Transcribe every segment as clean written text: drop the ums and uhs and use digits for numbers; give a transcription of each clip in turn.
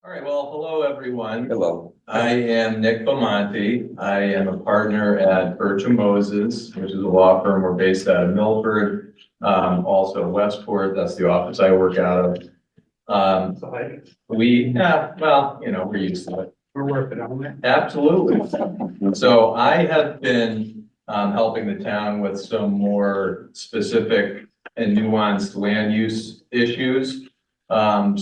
All right, well, hello, everyone. Hello. I am Nick Beaumonte. I am a partner at Birch & Moses, which is a law firm. We're based out of Milford, also Westport. That's the office I work out of. We're used to it. We're working on it. Absolutely. So I have been helping the town with some more specific and nuanced land use issues. And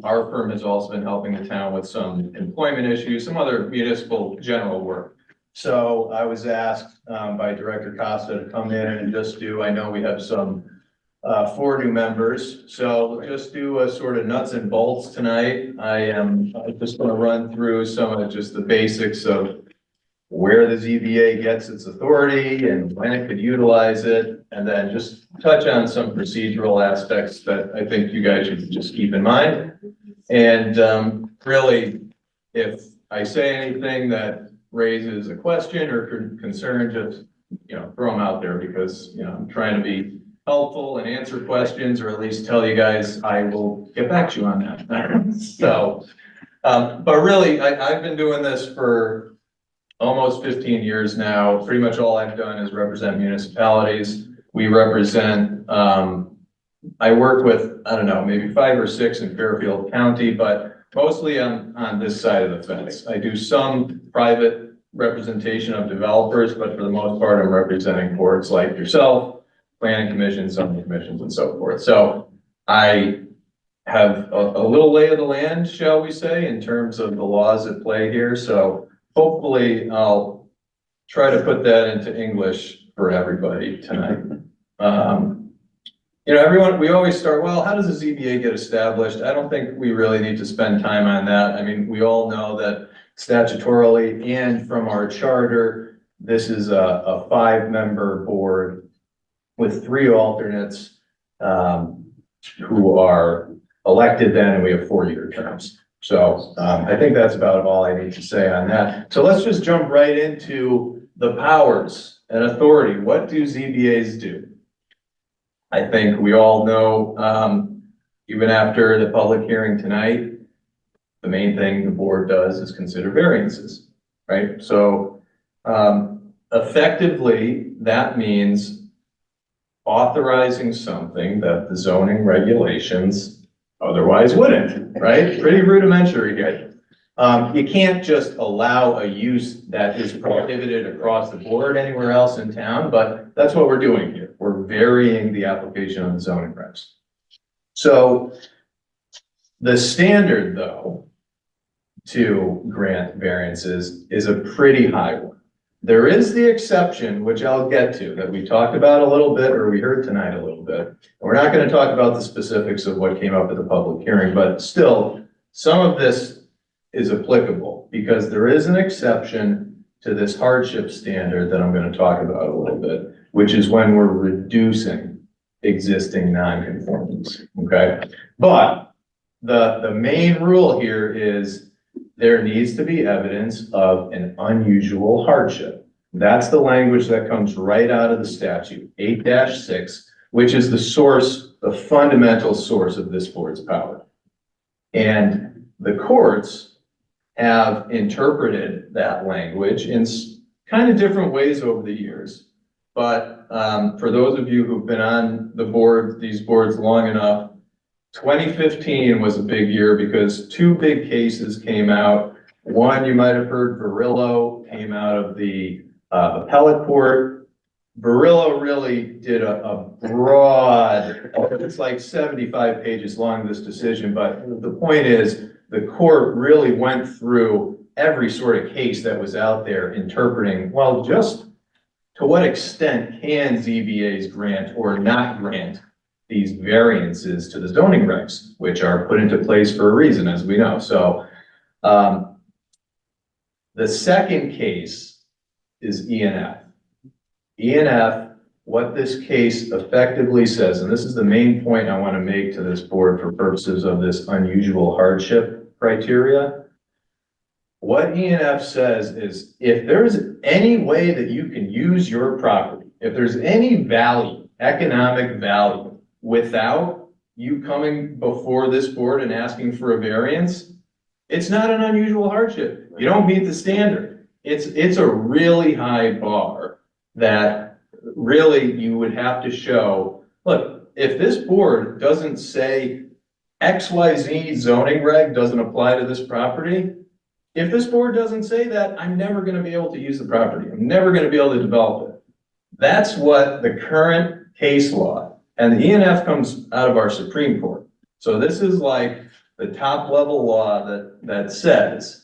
our firm has also been helping the town with some employment issues, some other municipal general work. So I was asked by Director Costa to come in and just do, I know we have some 4 new members, so we'll just do a sort of nuts and bolts tonight. I'm just going to run through some of just the basics of where the ZBA gets its authority and when it could utilize it, and then just touch on some procedural aspects that I think you guys should just keep in mind. And really, if I say anything that raises a question or concern, just, throw them out there, because, I'm trying to be helpful and answer questions, or at least tell you guys I will get back to you on that. So, but really, I've been doing this for almost 15 years now. Pretty much all I've done is represent municipalities. We represent, I work with, I don't know, maybe 5 or 6 in Fairfield County, but mostly on this side of the fence. I do some private representation of developers, but for the most part, I'm representing boards like yourself, planning commissions, zoning commissions, and so forth. So I have a little lay of the land, shall we say, in terms of the laws at play here. So hopefully I'll try to put that into English for everybody tonight. Everyone, we always start, well, how does the ZBA get established? I don't think we really need to spend time on that. I mean, we all know that statutorily and from our charter, this is a 5-member board with 3 alternates who are elected then, and we have 4-year terms. So I think that's about all I need to say on that. So let's just jump right into the powers and authority. What do ZBAs do? I think we all know, even after the public hearing tonight, the main thing the board does is consider variances, right? So effectively, that means authorizing something that the zoning regulations otherwise wouldn't, right? Pretty rudimentary here. You can't just allow a use that is prohibited across the board anywhere else in town, but that's what we're doing here. We're varying the application of the zoning regs. So the standard, though, to grant variances is a pretty high one. There is the exception, which I'll get to, that we talked about a little bit, or we heard tonight a little bit. We're not going to talk about the specifics of what came up at the public hearing, but still, some of this is applicable because there is an exception to this hardship standard that I'm going to talk about a little bit, which is when we're reducing existing non-conformities, okay? But the main rule here is there needs to be evidence of an unusual hardship. That's the language that comes right out of the statute, 8-6, which is the source, the fundamental source of this board's power. And the courts have interpreted that language in kind of different ways over the years. But for those of you who've been on the board, these boards long enough, 2015 was a big year because 2 big cases came out. One, you might have heard, Varillo, came out of the appellate court. Varillo really did a broad, it's like 75 pages long, this decision, but the point is the court really went through every sort of case that was out there interpreting, well, just to what extent can ZBAs grant or not grant these variances to the zoning regs, which are put into place for a reason, as we know. So the second case is E&F. E&F, what this case effectively says, and this is the main point I want to make to this board for purposes of this unusual hardship criteria. What E&F says is if there's any way that you can use your property, if there's any value, economic value, without you coming before this board and asking for a variance, It's not an unusual hardship. You don't meet the standard. It's a really high bar that really you would have to show, look, if this board doesn't say XYZ zoning reg doesn't apply to this property, if this board doesn't say that, I'm never gonna be able to use the property. I'm never gonna be able to develop it. That's what the current case law, and the ENF comes out of our Supreme Court. So this is like the top level law that says,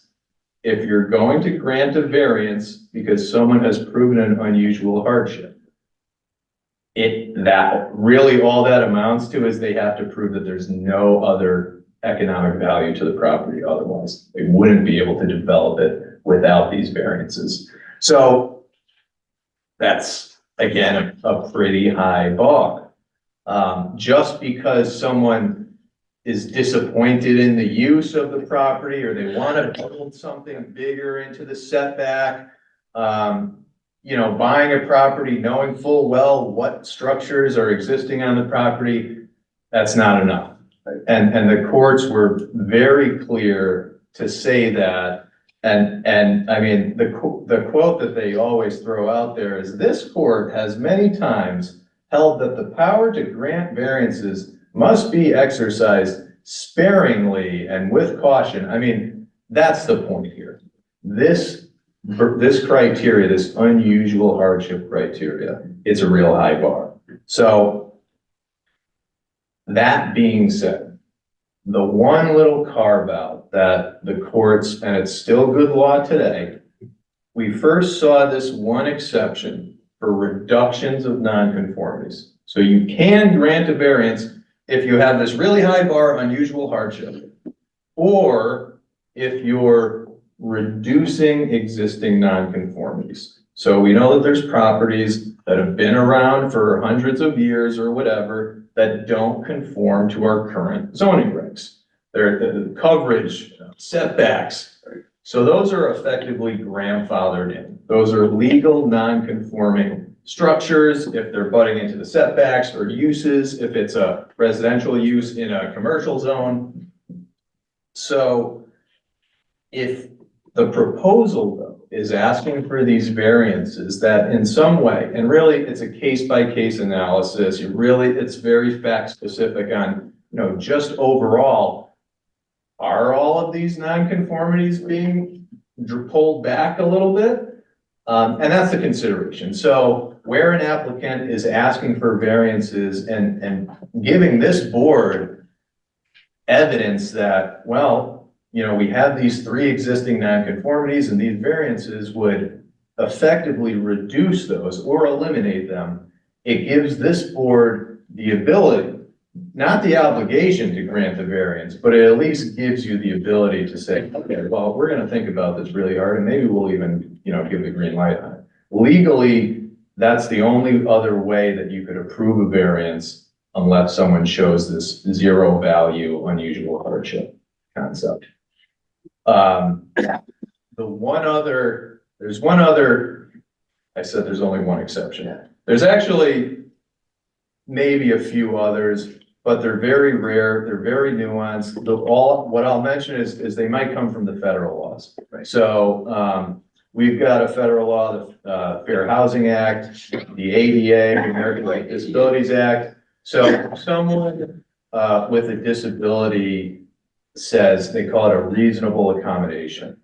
if you're going to grant a variance because someone has proven an unusual hardship, that really all that amounts to is they have to prove that there's no other economic value to the property. Otherwise, they wouldn't be able to develop it without these variances. So that's, again, a pretty high bar. Just because someone is disappointed in the use of the property, or they want to build something bigger into the setback, you know, buying a property, knowing full well what structures are existing on the property, that's not enough. And the courts were very clear to say that. And I mean, the quote that they always throw out there is, this court has many times held that the power to grant variances must be exercised sparingly and with caution. I mean, that's the point here. This criteria, this unusual hardship criteria, it's a real high bar. So that being said, the one little carve out that the courts, and it's still good law today, we first saw this one exception for reductions of nonconformities. So you can grant a variance if you have this really high bar, unusual hardship, or if you're reducing existing nonconformities. So we know that there's properties that have been around for hundreds of years or whatever that don't conform to our current zoning regs. They're the coverage, setbacks. So those are effectively grandfathered in. Those are legal non-conforming structures if they're butting into the setbacks, or uses if it's a residential use in a commercial zone. So if the proposal though is asking for these variances that in some way, and really it's a case-by-case analysis, it's very fact specific on, you know, just overall, are all of these nonconformities being pulled back a little bit? And that's the consideration. So where an applicant is asking for variances and giving this board evidence that, well, you know, we have these 3 existing nonconformities and these variances would effectively reduce those or eliminate them, it gives this board the ability, not the obligation to grant the variance, but it at least gives you the ability to say, okay, well, we're going to think about this really hard and maybe we'll even, you know, give the green light on it. Legally, that's the only other way that you could approve a variance unless someone shows this 0 value unusual hardship concept. There's one other, I said there's only one exception. There's actually maybe a few others, but they're very rare, they're very nuanced. What I'll mention is they might come from the federal laws. Right. So we've got a federal law, the Fair Housing Act, the ADA, the American with Disabilities Act. So someone with a disability says, they call it a reasonable accommodation.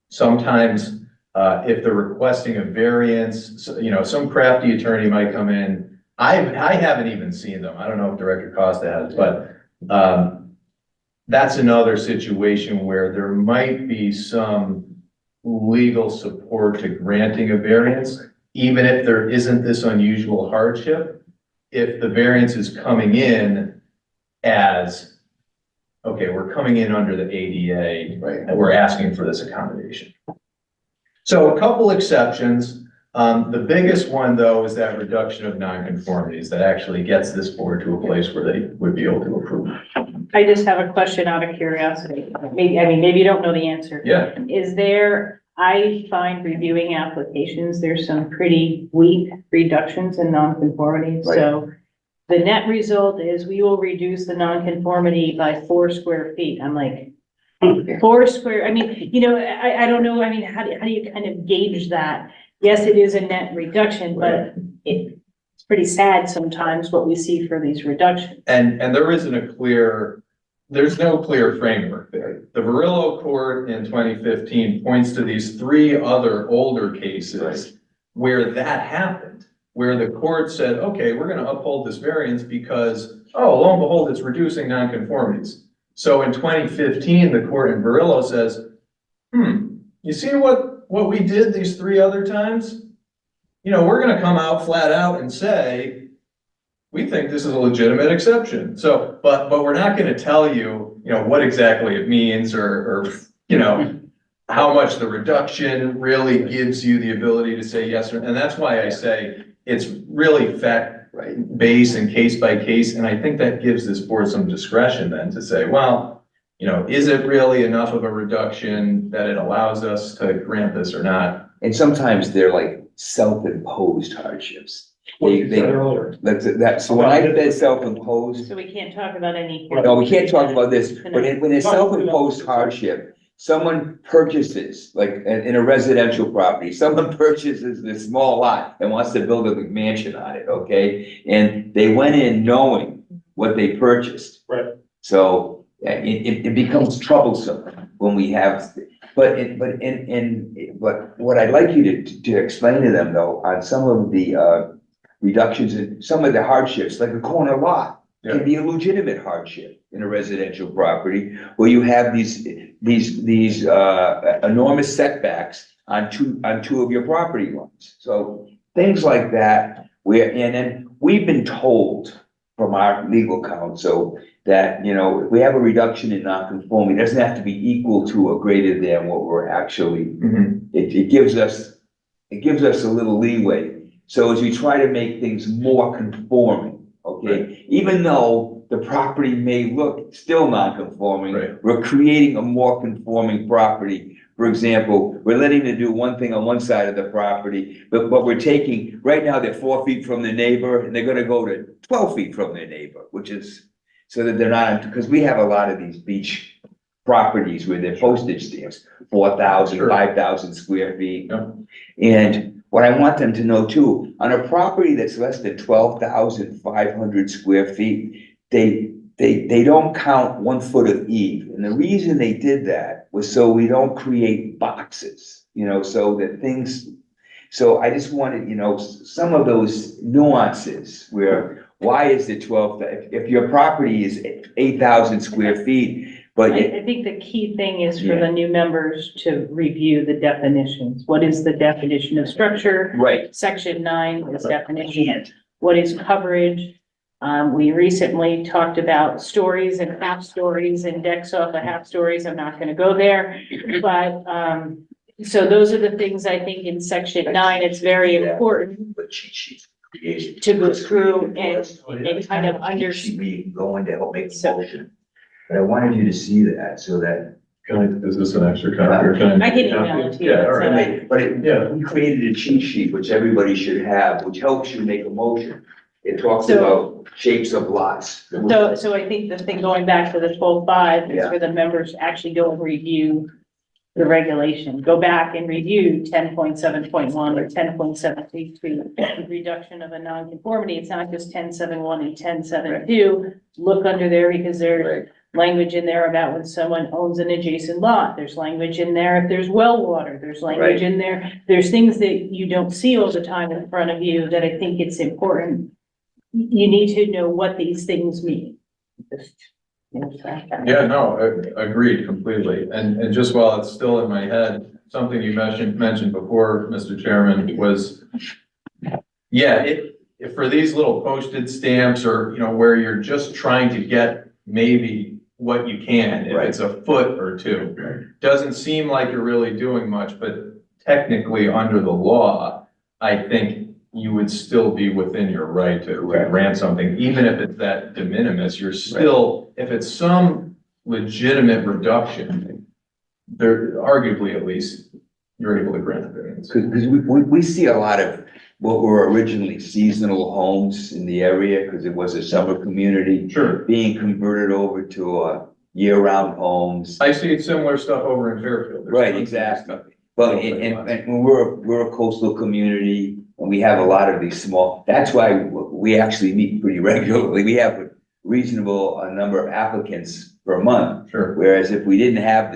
Sometimes if they're requesting a variance, you know, some crafty attorney might come in. I haven't even seen them. I don't know if Director Costa has, but that's another situation where there might be some legal support to granting a variance, even if there isn't this unusual hardship. If the variance is coming in as, okay, we're coming in under the ADA, right, and we're asking for this accommodation. So a couple exceptions. The biggest one, though, is that reduction of nonconformities that actually gets this board to a place where they would be able to approve. I just have a question out of curiosity. Maybe you don't know the answer. Yeah. I find reviewing applications, there's some pretty weak reductions in nonconformities. Right. So the net result is we will reduce the nonconformity by 4 square feet. I'm like, 4 square, I mean, you know, I don't know, I mean, how do you kind of gauge that? Yes, it is a net reduction, but it's pretty sad sometimes what we see for these reductions. And there isn't there's no clear framework there. The Varillo court in 2015 points to these 3 other older cases where that happened, where the court said, okay, we're gonna uphold this variance because, oh, lo and behold, it's reducing nonconformities. So in 2015, the court in Varillo says, you see what we did these 3 other times? You know, we're gonna come out flat out and say, we think this is a legitimate exception. So, but we're not gonna tell you, you know, what exactly it means or, you know, how much the reduction really gives you the ability to say yes, and that's why I say it's really fact-based and case by case, and I think that gives this board some discretion then to say, well, you know, is it really enough of a reduction that it allows us to grant this or not? And sometimes they're like self-imposed hardships. What you said earlier. So when I said self-imposed, So we can't talk about any. no, we can't talk about this, but when it's self-imposed hardship, someone purchases, like in a residential property, someone purchases this small lot and wants to build a mansion on it, okay? And they went in knowing what they purchased. Right. So it becomes troublesome when we have, but what I'd like you to explain to them though, on some of the reductions in some of the hardships, like a corner lot can be a legitimate hardship in a residential property where you have these enormous setbacks on two of your property lines. So things like that, and then we've been told from our legal counsel that, you know, if we have a reduction in non-conforming, it doesn't have to be equal to or greater than what we're actually, it gives us a little leeway. So as we try to make things more conforming, okay, even though the property may look still non-conforming, we're creating a more conforming property. For example, we're letting them do one thing on one side of the property, but we're taking, right now they're 4 feet from the neighbor and they're gonna go to 12 feet from their neighbor, which is so that they're not, because we have a lot of these beach properties where they're postage stamps, 4,000, 5,000 square feet. And what I want them to know too, on a property that's less than 12,500 square feet, they don't count 1 foot of eave. And the reason they did that was so we don't create boxes, you know, so that things, so I just wanted, you know, some of those nuances where, why is it 12, if your property is 8,000 square feet, but I think the key thing is for the new members to review the definitions. What is the definition of structure? right, Section 9 is definition. What is coverage? We recently talked about stories and half stories and decks off of half stories. I'm not gonna go there, but, so those are the things I think in section 9, it's very important but cheat sheets created. to go through and kind of understand. We go in to help make the motion. But I wanted you to see that so that. Is this an extra copy or can I can email it to you. Yeah, all right. But we created a cheat sheet, which everybody should have, which helps you make a motion. It talks about shapes of lots. So I think the thing going back to the 12.5 is Yeah. for the members to actually go and review the regulation. Go back and review 10.7.1 or 10.732, reduction of a nonconformity. It's not just 10.7.1 and 10.7.2. Look under there because there's language in there about when someone owns an adjacent lot. There's language in there if there's well water. There's language in there. There's things that you don't see all the time in front of you that I think it's important. You need to know what these things mean. Yeah, no, agreed completely. And just while it's still in my head, something you mentioned before, Mr. Chairman, was, if for these little postage stamps or, you know, where you're just trying to get maybe what you can, if it's a foot or two, doesn't seem like you're really doing much, but technically under the law, I think you would still be within your right to grant something, even if it's that de minimis, you're still, if it's some legitimate reduction, there, arguably at least, you're able to grant the variance. Because we see a lot of what were originally seasonal homes in the area, because it was a summer community. Sure. Being converted over to year-round homes. I see similar stuff over in Fairfield. There's Right, tons of exactly. stuff. But, and we're a coastal community, and we have a lot of these small, that's why we actually meet pretty regularly. We have a reasonable number of applicants per month. Sure. Whereas if we didn't have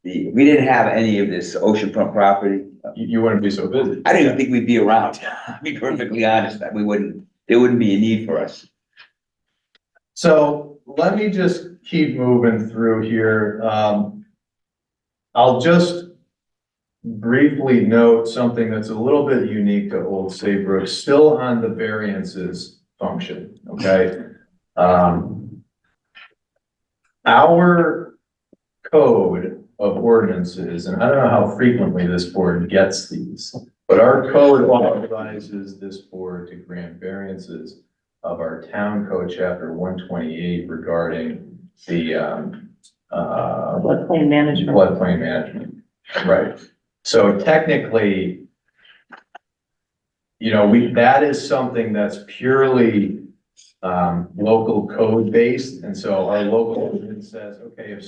we didn't have any of this oceanfront property, You wouldn't be so busy. I don't even think we'd be around, to be perfectly honest. There wouldn't be a need for us. So let me just keep moving through here. I'll just briefly note something that's a little bit unique to Old Saybrook, still on the variances function, okay? Our code of ordinances, and I don't know how frequently this board gets these, but our code authorizes this board to grant variances of our town code chapter 128 regarding the Floodplain management. floodplain management, right? So technically, that is something that's purely local code based. And so our local ordinance says, okay,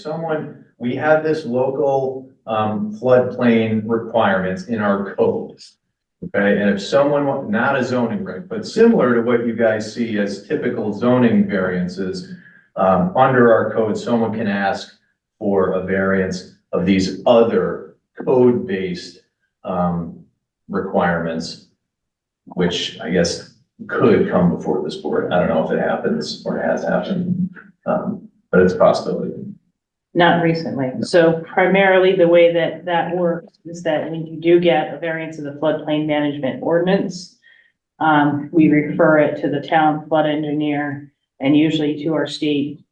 we have this local floodplain requirements in our codes. Okay, and if someone, not a zoning reg, but similar to what you guys see as typical zoning variances, under our code, someone can ask for a variance of these other code-based requirements, which I guess could come before this board. I don't know if it happens or has happened, but it's a possibility. Not recently. So primarily the way that works is that when you do get a variance of the floodplain management ordinance, we refer it to the town flood engineer and usually to our state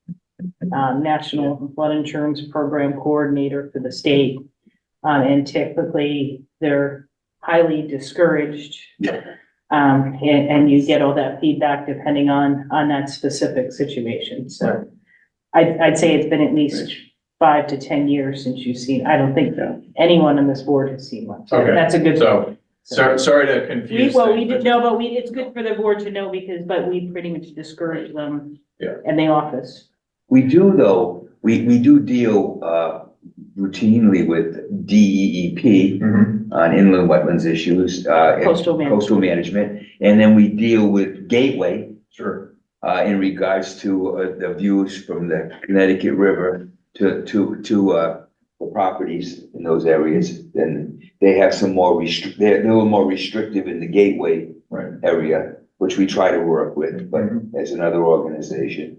national flood insurance program coordinator for the state. And typically they're highly discouraged. And you get all that feedback depending on that specific situation. So I'd say it's been at least 5 to 10 years since you've seen, I don't think anyone on this board has seen one. So Okay. that's a good. So, sorry to confuse. We didn't know, but it's good for the board to know but we pretty much discourage them. Yeah. In the office. We do though, we do deal routinely with DEEP Mhm. on inland wetlands issues. Coastal management. Coastal management, and then we deal with Gateway Sure. in regards to the views from the Connecticut River to the properties in those areas. Then they have some more they're a little more restrictive in the Gateway Right. area, which we try to work with, but as another organization.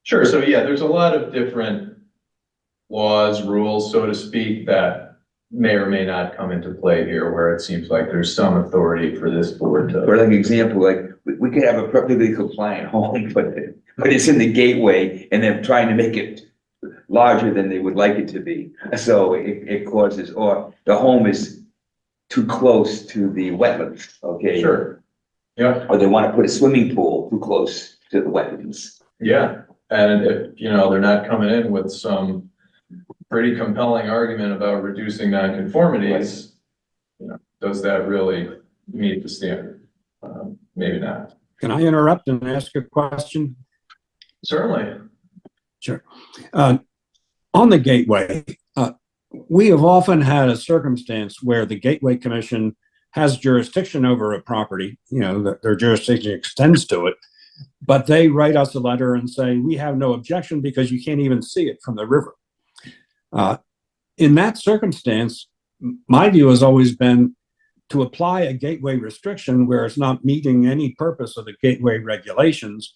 Sure. So yeah, there's a lot of different laws, rules, so to speak, that may or may not come into play here, where it seems like there's some authority for this board to. For like example, like we could have a perfectly compliant home, but it's in the Gateway and they're trying to make it larger than they would like it to be. So it causes, or the home is too close to the wetlands, okay? Sure. Yeah. Or they want to put a swimming pool too close to the wetlands. Yeah. And if, they're not coming in with some pretty compelling argument about reducing nonconformities, does that really meet the standard? Maybe not. Can I interrupt and ask a question? Certainly. Sure. On the Gateway, we have often had a circumstance where the Gateway Commission has jurisdiction over a property, their jurisdiction extends to it, but they write us a letter and say, we have no objection because you can't even see it from the river. In that circumstance, my view has always been to apply a gateway restriction where it's not meeting any purpose of the gateway regulations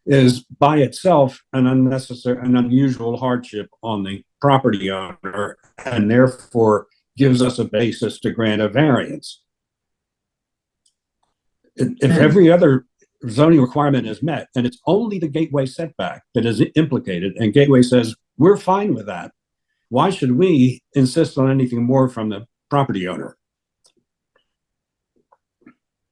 is by itself an unnecessary and unusual hardship on the property owner, and therefore gives us a basis to grant a variance. If every other zoning requirement is met and it's only the gateway setback that is implicated and gateway says, we're fine with that, why should we insist on anything more from the property owner?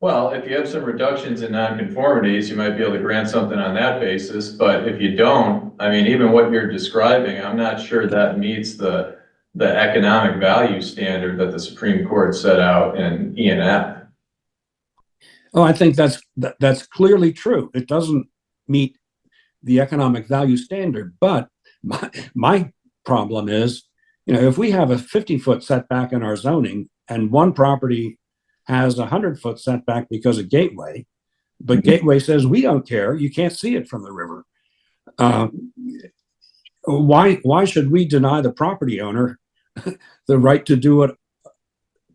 Well, if you have some reductions in nonconformities, you might be able to grant something on that basis, but if you don't, even what you're describing, I'm not sure that meets the economic value standard that the Supreme Court set out in E&F. Oh, I think that's clearly true. It doesn't meet the economic value standard, but My problem is, if we have a 50-foot setback in our zoning and one property has a 100-foot setback because of gateway, but gateway says we don't care, you can't see it from the river. Why should we deny the property owner the right to do it?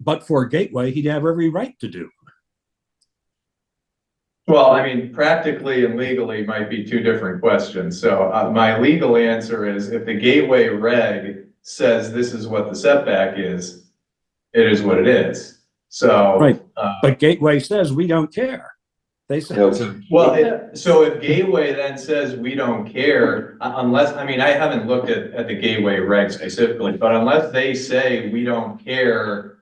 But for gateway, he'd have every right to do. Well, I mean, practically and legally might be two different questions. So my legal answer is if the gateway reg says this is what the setback is, it is what it is. So. Right. But gateway says we don't care. They say. Well, so if gateway then says we don't care, unless, I mean, I haven't looked at the gateway reg specifically, but unless they say we don't care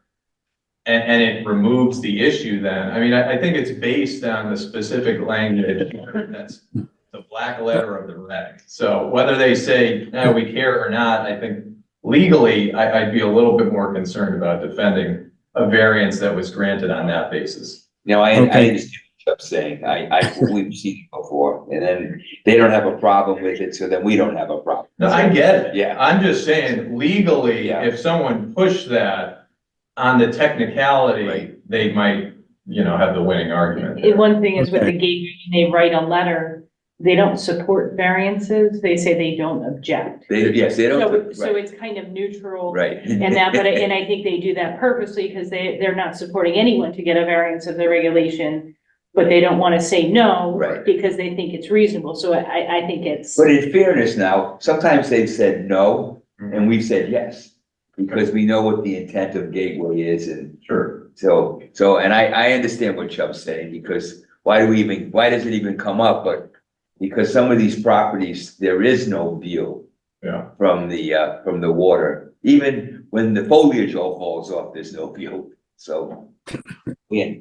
and it removes the issue then, I mean, I think it's based on the specific language that's the black letter of the reg. So whether they say, no, we care or not, I think legally, I'd be a little bit more concerned about defending a variance that was granted on that basis. Now, I understand what I'm saying. We've seen it before, and then they don't have a problem with it, so then we don't have a problem. No, I get it. Yeah. I'm just saying legally, Yeah. if someone pushed that on the technicality, Right. they might, have the winning argument. And one thing is with the Okay. gateway, they write a letter, they don't support variances, they say they don't object. Yes, they So, don't, so right, it's kind of neutral. right. And that, and I think they do that purposely because they're not supporting anyone to get a variance of the regulation, but they don't want to say no. Right. Because they think it's reasonable. So I think it's, But in fairness now, sometimes they've said no, and we've said yes, because we know what the intent of gateway is, and Sure. so, and I understand what Chubb's saying, because why does it even come up? But because some of these properties, there is no view Yeah. from the water. Even when the foliage all falls off, there's no view, so. Yeah,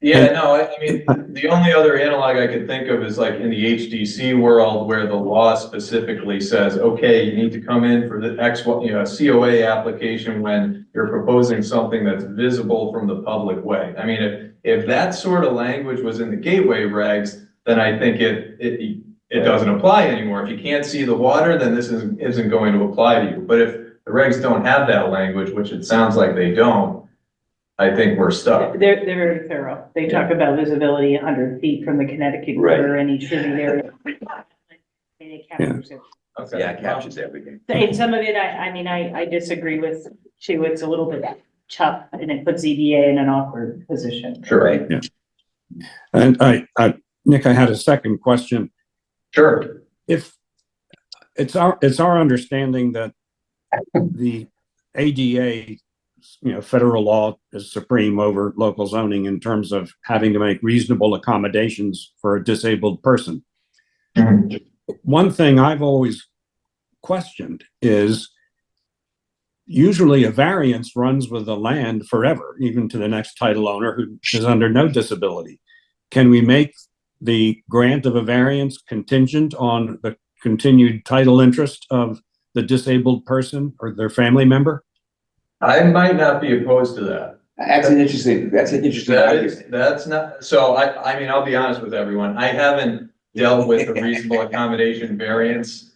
Yeah, no, I mean, the only other analog I could think of is like in the HDC world where the law specifically says, okay, you need to come in for the COA application when you're proposing something that's visible from the public way. I mean, if that sort of language was in the gateway regs, then I think it doesn't apply anymore. If you can't see the water, then this isn't going to apply to you. But if the regs don't have that language, which it sounds like they don't, I think we're stuck. they're very thorough. They talk about visibility 100 feet from the Connecticut River, any tributary. And it captures it. Okay. yeah, it captures everything. And some of it, I mean, I disagree with too. It's a little bit tough and it puts ZBA in an awkward position. Sure. Right. And Nick, I had a second question. Sure. If it's our understanding that the ADA, federal law is supreme over local zoning in terms of having to make reasonable accommodations for a disabled person. Mhm. One thing I've always questioned is usually a variance runs with the land forever, even to the next title owner who is under no disability. Can we make the grant of a variance contingent on the continued title interest of the disabled person or their family member? I might not be opposed to that. That's an interesting argument. That's not, so I mean, I'll be honest with everyone. I haven't dealt with the reasonable accommodation variance,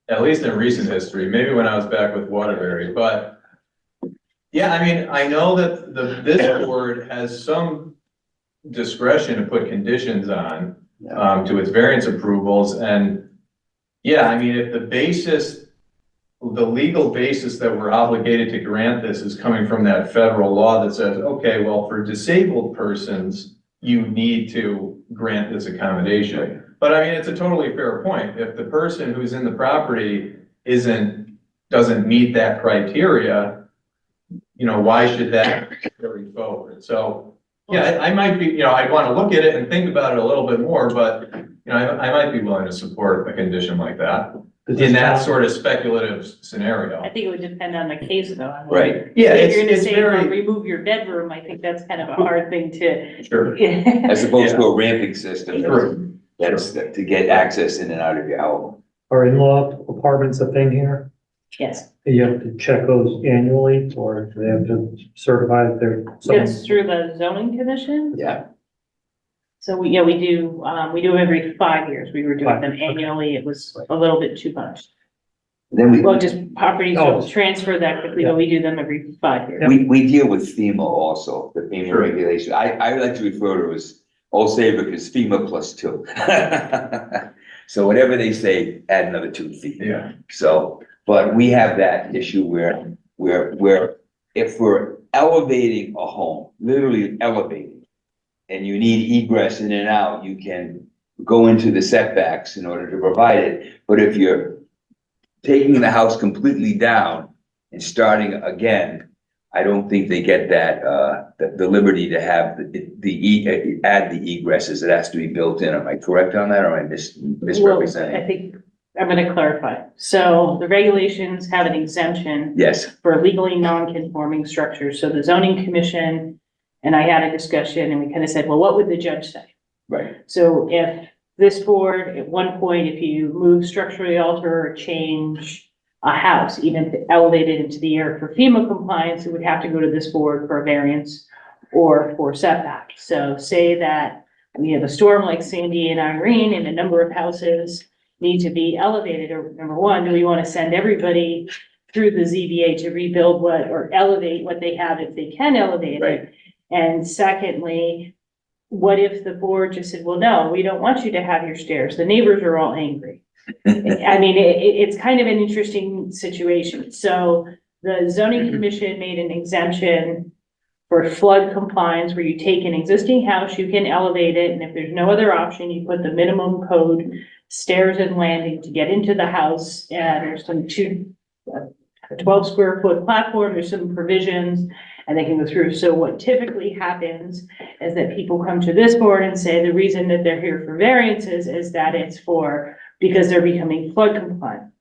at least in recent history, maybe when I was back with Waterbury, but yeah, I mean, I know that this board has some discretion to put conditions on, to its variance approvals. And yeah, I mean, if the legal basis that we're obligated to grant this is coming from that federal law that says, okay, well, for disabled persons, you need to grant this accommodation. But I mean, it's a totally fair point. If the person who's in the property doesn't meet that criteria, why should that carry forward? So, yeah, I might be, I'd want to look at it and think about it a little bit more, but, I might be willing to support a condition like that. In that sort of speculative scenario. I think it would depend on the case though. I mean, Right. Yeah, If you're gonna it's say, very. well, remove your bedroom, I think that's kind of a hard thing to. Sure. As opposed to a ramping system, True. that's to get access in and out of your home. Are in-law apartments a thing here? Yes, You have to check those annually, or do they have to certify that they're? it's through the zoning commission. Yeah, So we do them every 5 years. We were doing them annually. It was a little bit too much. Then Well, just properties Oh. don't transfer that quickly, but we do them every 5 years. we deal with FEMA also, the FEMA Sure. regulation. I like to refer to it as Old Saybrook is FEMA +2. So whatever they say, add another 2 feet. Yeah. So, but we have that issue where if we're elevating a home, literally elevating, and you need egress in and out, you can go into the setbacks in order to provide it. But if you're taking the house completely down and starting again, I don't think they get that, the liberty to have add the egresses. It has to be built in. Am I correct on that, or am I Well, misrepresenting? I think, I'm gonna clarify. So the regulations have an exemption Yes, for legally non-conforming structures. So the zoning commission and I had a discussion and we kind of said, well, what would the judge say? right, So if this board, at one point, if you move structurally alter or change a house, even to elevate it into the air for FEMA compliance, it would have to go to this board for a variance or for setback. So say that we have a storm like Sandy and Irene and a number of houses need to be elevated, or number one, do we want to send everybody through the ZBA to rebuild what, or elevate what they have if they can elevate Right. it? And secondly, what if the board just said, well, no, we don't want you to have your stairs. The neighbors are all angry. I mean, it's kind of an interesting situation. So the zoning commission made an exemption for flood compliance where you take an existing house, you can elevate it, and if there's no other option, you put the minimum code stairs and landing to get into the house, and there's some 12 square foot platform, there's some provisions, and they can go through. So what typically happens is that people come to this board and say the reason that they're here for variances is that it's because they're becoming flood compliant.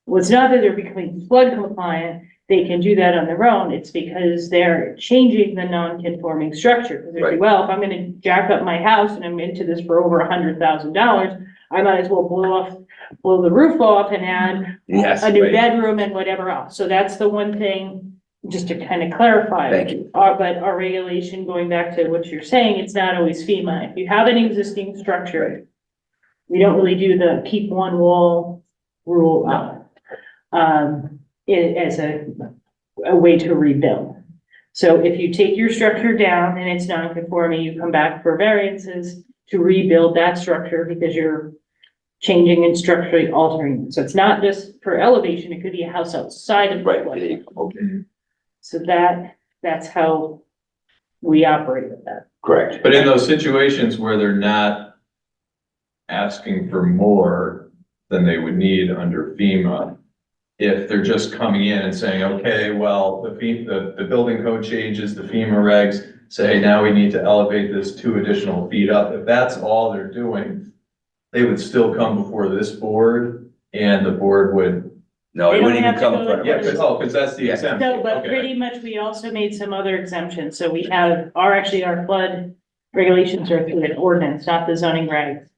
Well, it's not that they're becoming flood compliant, they can do that on their own, it's because they're changing the non-conforming structure. Because they say, Right. well, if I'm gonna jack up my house and I'm into this for over $100,000, I might as well blow the roof off and add yes, a new right. bedroom and whatever else. So that's the one thing, just to kind of clarify. Thank you. But our regulation, going back to what you're saying, it's not always FEMA. If you have an existing structure, we don't really do the keep one wall rule as a way to rebuild. So if you take your structure down and it's non-conforming, you come back for variances to rebuild that structure because you're changing and structurally altering. So it's not just for elevation, it could be a house outside of the Right, flood. there you go. Okay, So that's how we operate with that. correct. But in those situations where they're not asking for more than they would need under FEMA, if they're just coming in and saying, okay, well, the building code changes, the FEMA regs say, now we need to elevate this 2 additional feet up. If that's all they're doing, they would still come before this board and the board would, No, They it don't wouldn't even have to come in go front of yeah, us. because that's the Yeah. exemption. No, but Okay. pretty much we also made some other exemptions. So we have, our flood regulations are through an ordinance, not the zoning regs.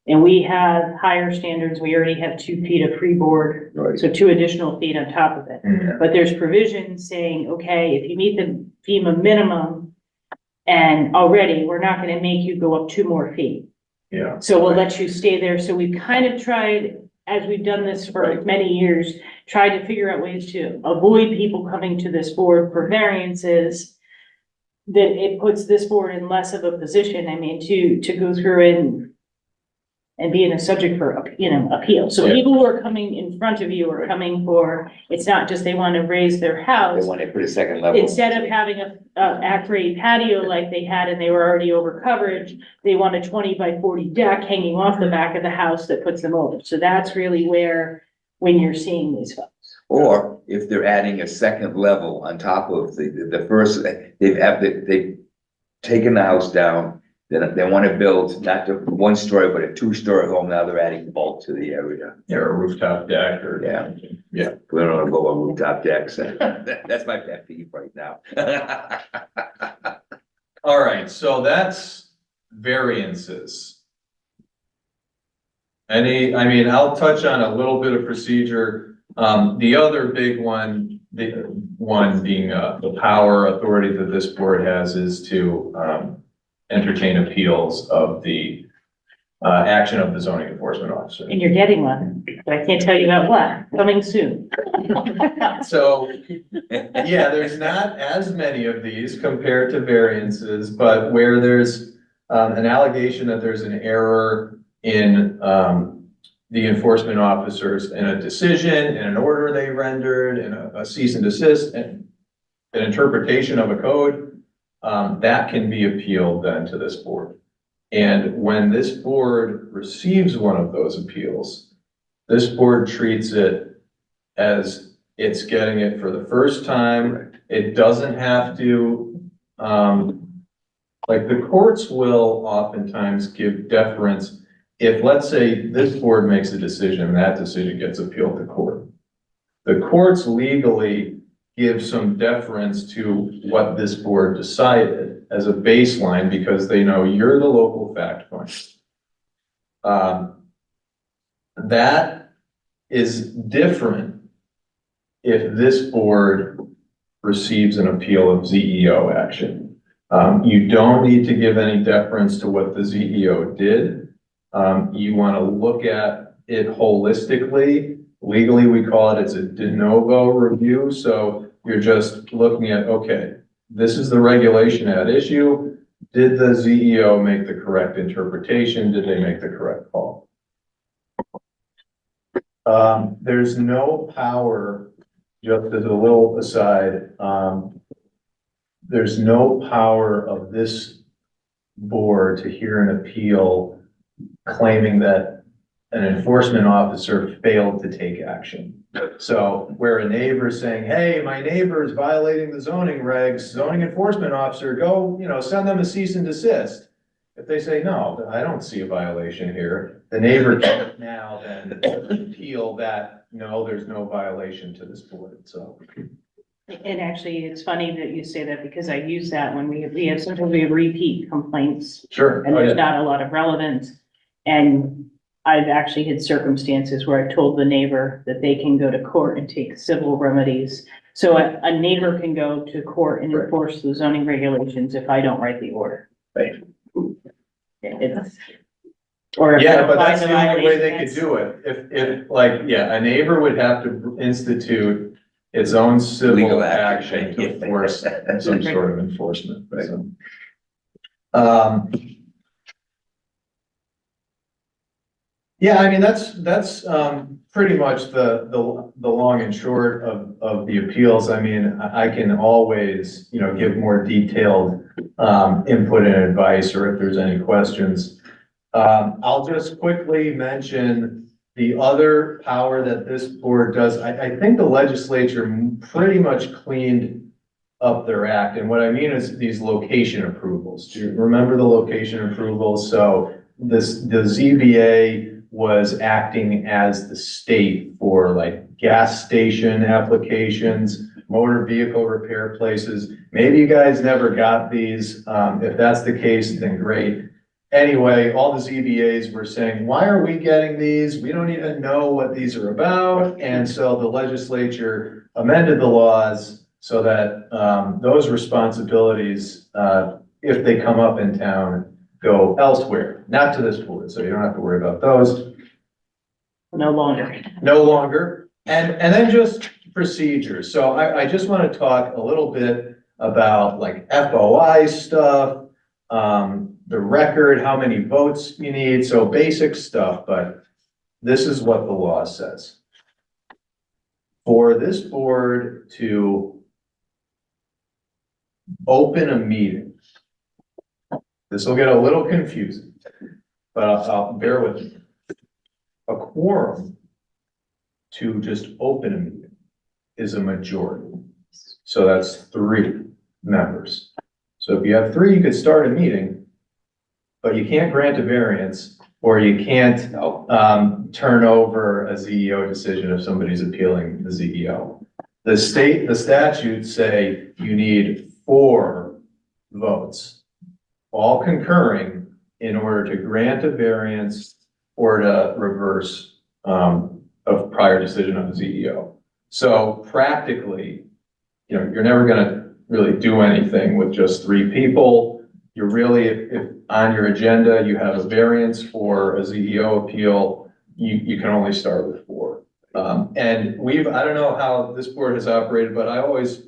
And we have higher standards. We already have 2 feet of freeboard, Right. so 2 additional feet on top of it. Mhm. But there's provisions saying, okay, if you meet the FEMA minimum and already, we're not gonna make you go up 2 more feet. Yeah. So we'll let you stay there. So we've kind of tried, as we've done this for Right. many years, tried to figure out ways to avoid people coming to this board for variances. That it puts this board in less of a position, I mean, to go through and be in a subject for, appeal. So Yeah. people who are coming in front of you are coming for, it's not just they want to raise their They house. want it for the second level. Instead of having a at-grade patio like they had and they were already over coverage, they want a 20 by 40 deck hanging off the back of the house that puts them over. So that's really where, when you're seeing these folks. Or if they're adding a second level on top of the first, they've taken the house down. They want to build not a 1-story, but a 2-story home. Now they're adding bulk to the area. Yeah, or a rooftop deck or. Yeah. Yeah. We don't want to go on rooftop decks. That's my pet peeve right now. All right, so that's variances. I'll touch on a little bit of procedure. The other big one, the one being, the power authority that this board has is to, entertain appeals of the, action of the zoning enforcement officer. And you're getting one, but I can't tell you about what, coming soon. So, yeah, there's not as many of these compared to variances, but where there's an allegation that there's an error in the enforcement officers in a decision, in an order they rendered, in a cease and desist, and an interpretation of a code, that can be appealed then to this board. And when this board receives one of those appeals, this board treats it as it's getting it for the first time. It doesn't have to, like the courts will oftentimes give deference if, let's say, this board makes a decision, that decision gets appealed to court. The courts legally give some deference to what this board decided as a baseline because they know you're the local fact finder. That is different if this board receives an appeal of ZEO action. You don't need to give any deference to what the ZEO did. You want to look at it holistically. Legally, we call it, it's a de novo review. So you're just looking at, okay, this is the regulation at issue. Did the ZEO make the correct interpretation? Did they make the correct call? There's no power, just as a little aside, there's no power of this board to hear an appeal claiming that an enforcement officer failed to take action. So where a neighbor is saying, hey, my neighbor is violating the zoning regs, zoning enforcement officer, go, send them a cease and desist. If they say, no, I don't see a violation here, the neighbor can now then appeal that, no, there's no violation to this board, so. And actually, it's funny that you say that because I use that when we have, sometimes we have repeat complaints Sure. and Oh, there's yeah. not a lot of relevance. And I've actually had circumstances where I've told the neighbor that they can go to court and take civil remedies. So a neighbor can go to court and Right. enforce the zoning regulations if I don't write the order. Right. It's, or if I Yeah, don't but find that's the the only way they violation, could do it. If like, yeah, a neighbor would have to institute its own civil Legal action action. to force some sort of enforcement. Right. So, yeah, I mean, that's pretty much the long and short of the appeals. I mean, I can always, give more detailed input and advice, or if there's any questions. I'll just quickly mention the other power that this board does. I think the legislature pretty much cleaned up their act. And what I mean is these location approvals. Do you remember the location approvals? So the ZBA was acting as the state for like gas station applications, motor vehicle repair places. Maybe you guys never got these. If that's the case, then great. Anyway, all the ZBAs were saying, why are we getting these? We don't even know what these are about. And so the legislature amended the laws so that those responsibilities, if they come up in town, go elsewhere, not to this board. So you don't have to worry about those. no longer. No longer. And then just procedures. So I just want to talk a little bit about like FOI stuff, the record, how many votes you need. So basic stuff, but this is what the law says. For this board to open a meeting, this will get a little confusing, but I'll bear with me. A quorum to just open a meeting is a majority. So that's 3 members. So if you have 3, you could start a meeting, but you can't grant a variance, or you can't turn over a ZEO decision if somebody's appealing the ZEO. The statutes say you need 4 votes, all concurring, in order to grant a variance or to reverse a prior decision of the ZEO. So practically, you're never gonna really do anything with just 3 people. you're really, if on your agenda, you have a variance for a ZEO appeal, you can only start with 4. And I don't know how this board has operated, but I always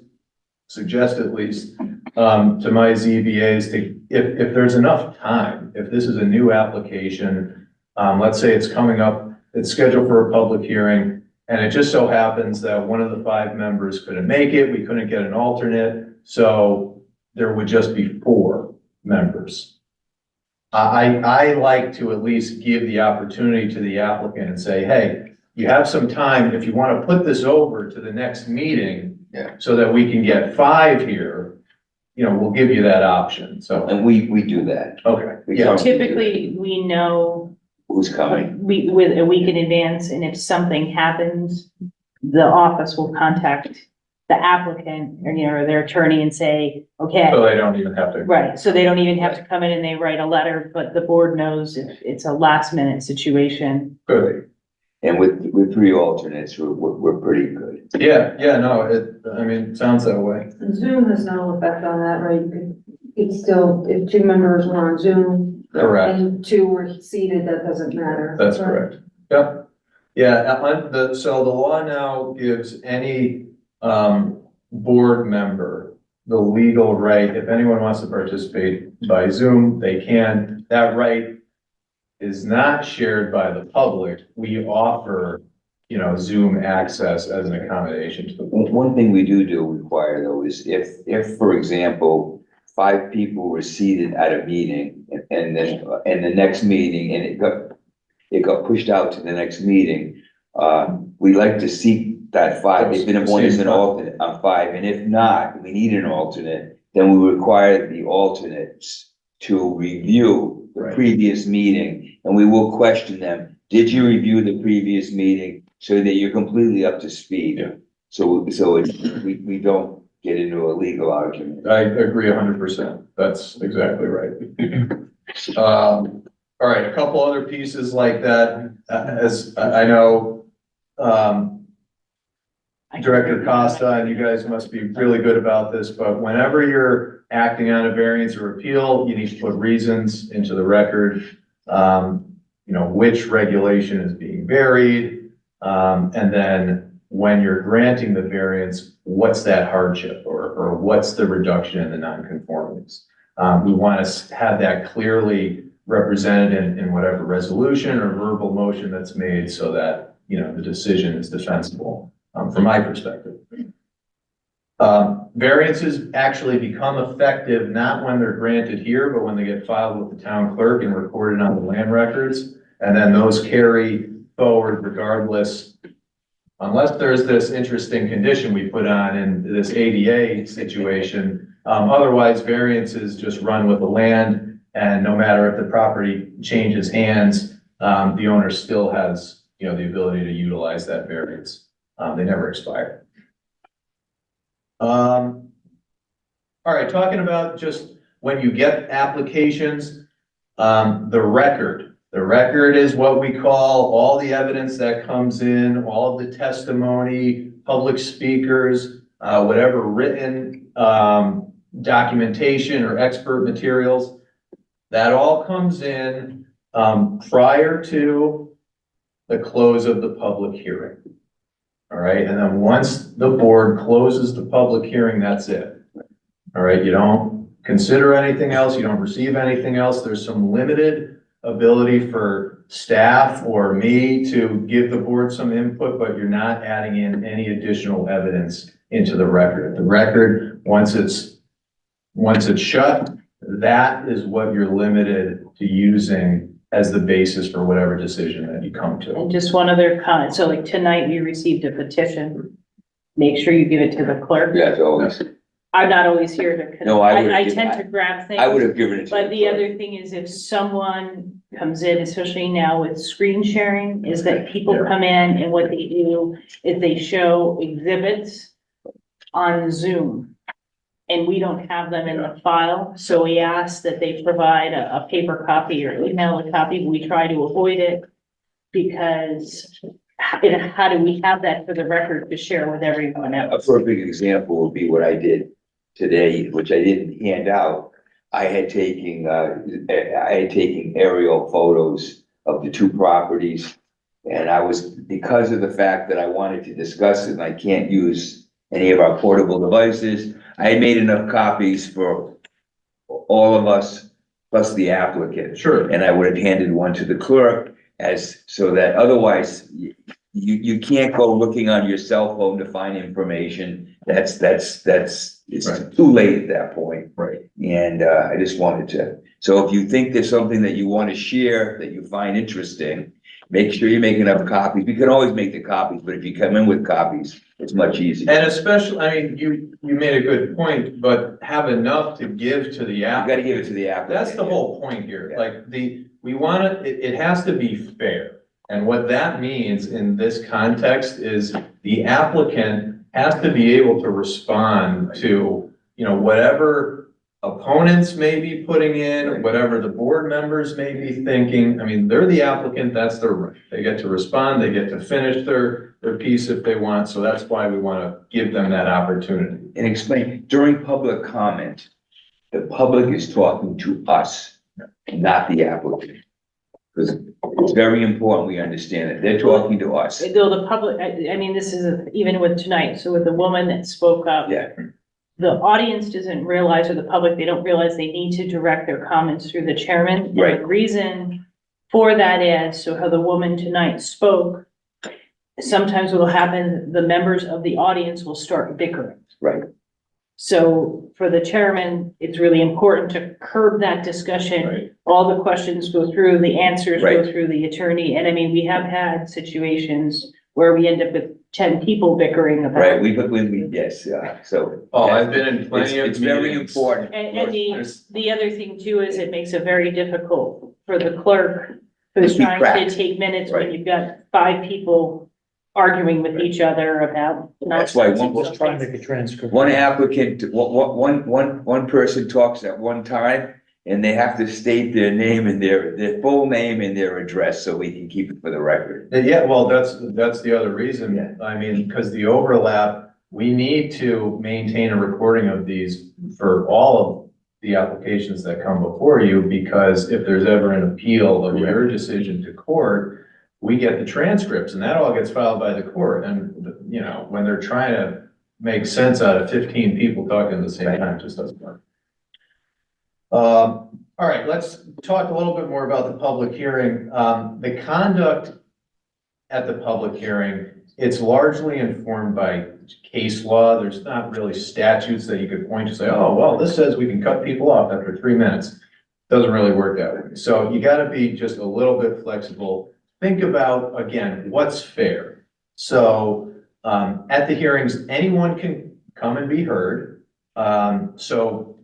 suggest at least, to my ZBAs if there's enough time, if this is a new application, let's say it's coming up, it's scheduled for a public hearing, and it just so happens that one of the 5 members couldn't make it, we couldn't get an alternate, so there would just be 4 members. I like to at least give the opportunity to the applicant and say, hey, you have some time, if you want to put this over to the next meeting, so that we can get 5 here, we'll give you that option, so. And we do that. Okay, We yeah, come- Typically, we know Who's coming? with a week in advance, and if something happens, the office will contact the applicant or their attorney and say, okay. so they don't even have to. Right, so they don't even have to come in and they write a letter, but the board knows if it's a last minute situation. Good. And with 3 alternates, we're pretty good. Yeah, no, it sounds that way. Zoom has no effect on that, right? It's still, if 2 members were on Zoom Correct, and 2 were seated, that doesn't matter. that's right? correct. Yep. Yeah, so the law now gives any, board member the legal right, if anyone wants to participate by Zoom, they can. That right is not shared by the public. We offer, Zoom access as an accommodation to the board. One thing we do require though is if, for example, 5 people were seated at a meeting and then, in the next meeting, and it got pushed out to the next meeting, we like to seek that 5, if one is an alternate on 5, and if not, we need an alternate, then we require the alternates to review the Right. previous meeting, and we will question them, did you review the previous meeting, so that you're completely up to speed? Yeah. So we don't get into a legal argument. I agree 100%. That's exactly right. All right, a couple other pieces like that, as I know, Director Costa, and you guys must be really good about this, but whenever you're acting on a variance or appeal, you need to put reasons into the record. Which regulation is being varied, and then when you're granting the variance, what's that hardship or what's the reduction in the nonconformities? We want to have that clearly represented in whatever resolution or verbal motion that's made so that, the decision is defensible, from my perspective. Variances actually become effective not when they're granted here, but when they get filed with the town clerk and recorded on the land records. And then those carry forward regardless, unless there's this interesting condition we put on in this ADA situation. Otherwise, variances just run with the land, and no matter if the property changes hands, the owner still has, the ability to utilize that variance. They never expire. All right, talking about just when you get applications, the record. The record is what we call all the evidence that comes in, all of the testimony, public speakers, whatever written documentation or expert materials. That all comes in prior to the close of the public hearing. All right, and then once the board closes the public hearing, that's it. All right, you don't consider anything else, you don't receive anything else. There's some limited ability for staff or me to give the board some input, but you're not adding in any additional evidence into the record. The record, once it's shut, that is what you're limited to using as the basis for whatever decision that you come to. And just one other comment, so like tonight we received a petition, make sure you give it to the clerk. Yeah, it's always, I'm not always here to. No, I would've I given- tend to grab things. I would have given it to. But the other thing is if someone comes in, especially now with screen sharing, is that people come in and what they do is they show exhibits on Zoom. And we don't have them in the file, so we ask that they provide a paper copy or email a copy. We try to avoid it because how do we have that for the record to share with everyone A else? perfect example would be what I did today, which I didn't hand out. I had taken aerial photos of the two properties. And I was, because of the fact that I wanted to discuss it and I can't use any of our portable devices, I had made enough copies for all of us, plus the applicant. Sure. And I would have handed one to the clerk so that otherwise you can't go looking on your cell phone to find information. It's Right. too late at that point. Right. And, I just wanted to, so if you think there's something that you want to share that you find interesting, make sure you make enough copies. We can always make the copies, but if you come in with copies, it's much easier. And especially, I mean, you made a good point, but have enough to give to the You applicant. gotta give it to the applicant. That's the whole point here, Yeah. like we wanna, it has to be fair. And what that means in this context is the applicant has to be able to respond to, whatever opponents may be putting in, whatever the board members may be thinking. I mean, they're the applicant, that's their right. They get to respond, they get to finish their piece if they want, so that's why we wanna give them that opportunity. And explain, during public comment, the public is talking to us, not the applicant. Because it's very important we understand that they're talking to us. Though the public, I mean, this is even with tonight, so with the woman that spoke up. Yeah. The audience doesn't realize, or the public, they don't realize they need to direct their comments through the chairman. And Right. the reason for that is, so how the woman tonight spoke, sometimes what will happen, the members of the audience will start bickering. Right. So for the chairman, it's really important to curb that discussion. Right. All the questions go through, the answers go Right. through the attorney. And I mean, we have had situations where we end up with 10 people bickering about. Right, yes, so. Oh, I've been in plenty of It's very meetings. important. And There's- the other thing too is it makes it very difficult for the clerk who's To keep trying track. to take minutes when Right. you've got 5 people arguing with each other about. That's why one nonsense. Just trying to make a transcript. One applicant, one person talks at one time, and they have to state their name and their full name and their address, so we can keep it for the record. Yeah, well, that's the other reason. I mean, because the overlap, we need to maintain a recording of these for all of the applications that come before you, because if there's ever an appeal of your decision to court, we get the transcripts and that all gets filed by the court. And, when they're trying to make sense out of 15 people talking at the same time, it just doesn't work. All right, let's talk a little bit more about the public hearing. The conduct at the public hearing, it's largely informed by case law. There's not really statutes that you could point to say, oh, well, this says we can cut people off after 3 minutes. Doesn't really work that way. So you gotta be just a little bit flexible. Think about, again, what's fair. So, at the hearings, anyone can come and be heard. So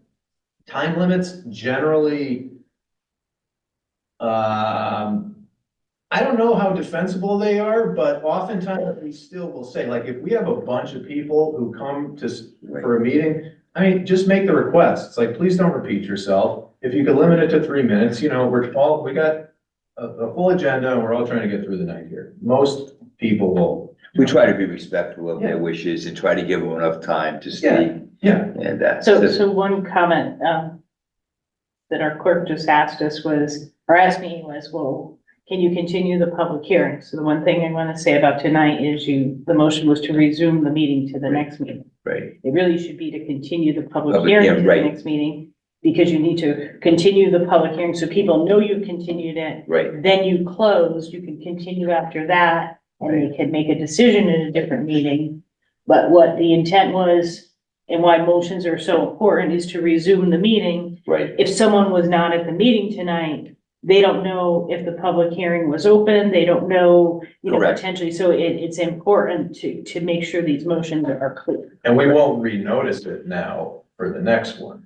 time limits generally, I don't know how defensible they are, but oftentimes we still will say, like, if we have a bunch of people who come for a meeting, I mean, just make the request. It's like, please don't repeat yourself. If you could limit it to 3 minutes, we got a full agenda and we're all trying to get through the night here. Most people will. We try to be respectful of their wishes and try to give them enough time to speak. Yeah. And, So one comment, that our clerk just asked us was, or asked me was, well, can you continue the public hearing? So the one thing I want to say about tonight is the motion was to resume the meeting to the next meeting. right, It really should be to continue the public Public hearing to hearing, the right. next meeting, because you need to continue the public hearing so people know you've continued it. right, Then you close, you can continue after that, and you can make a decision in a different meeting. But what the intent was, and why motions are so important, is to resume the meeting. right. If someone was not at the meeting tonight, they don't know if the public hearing was open, they don't know, Correct. potentially, so it's important to make sure these motions are clear. And we won't renotice it now for the next one.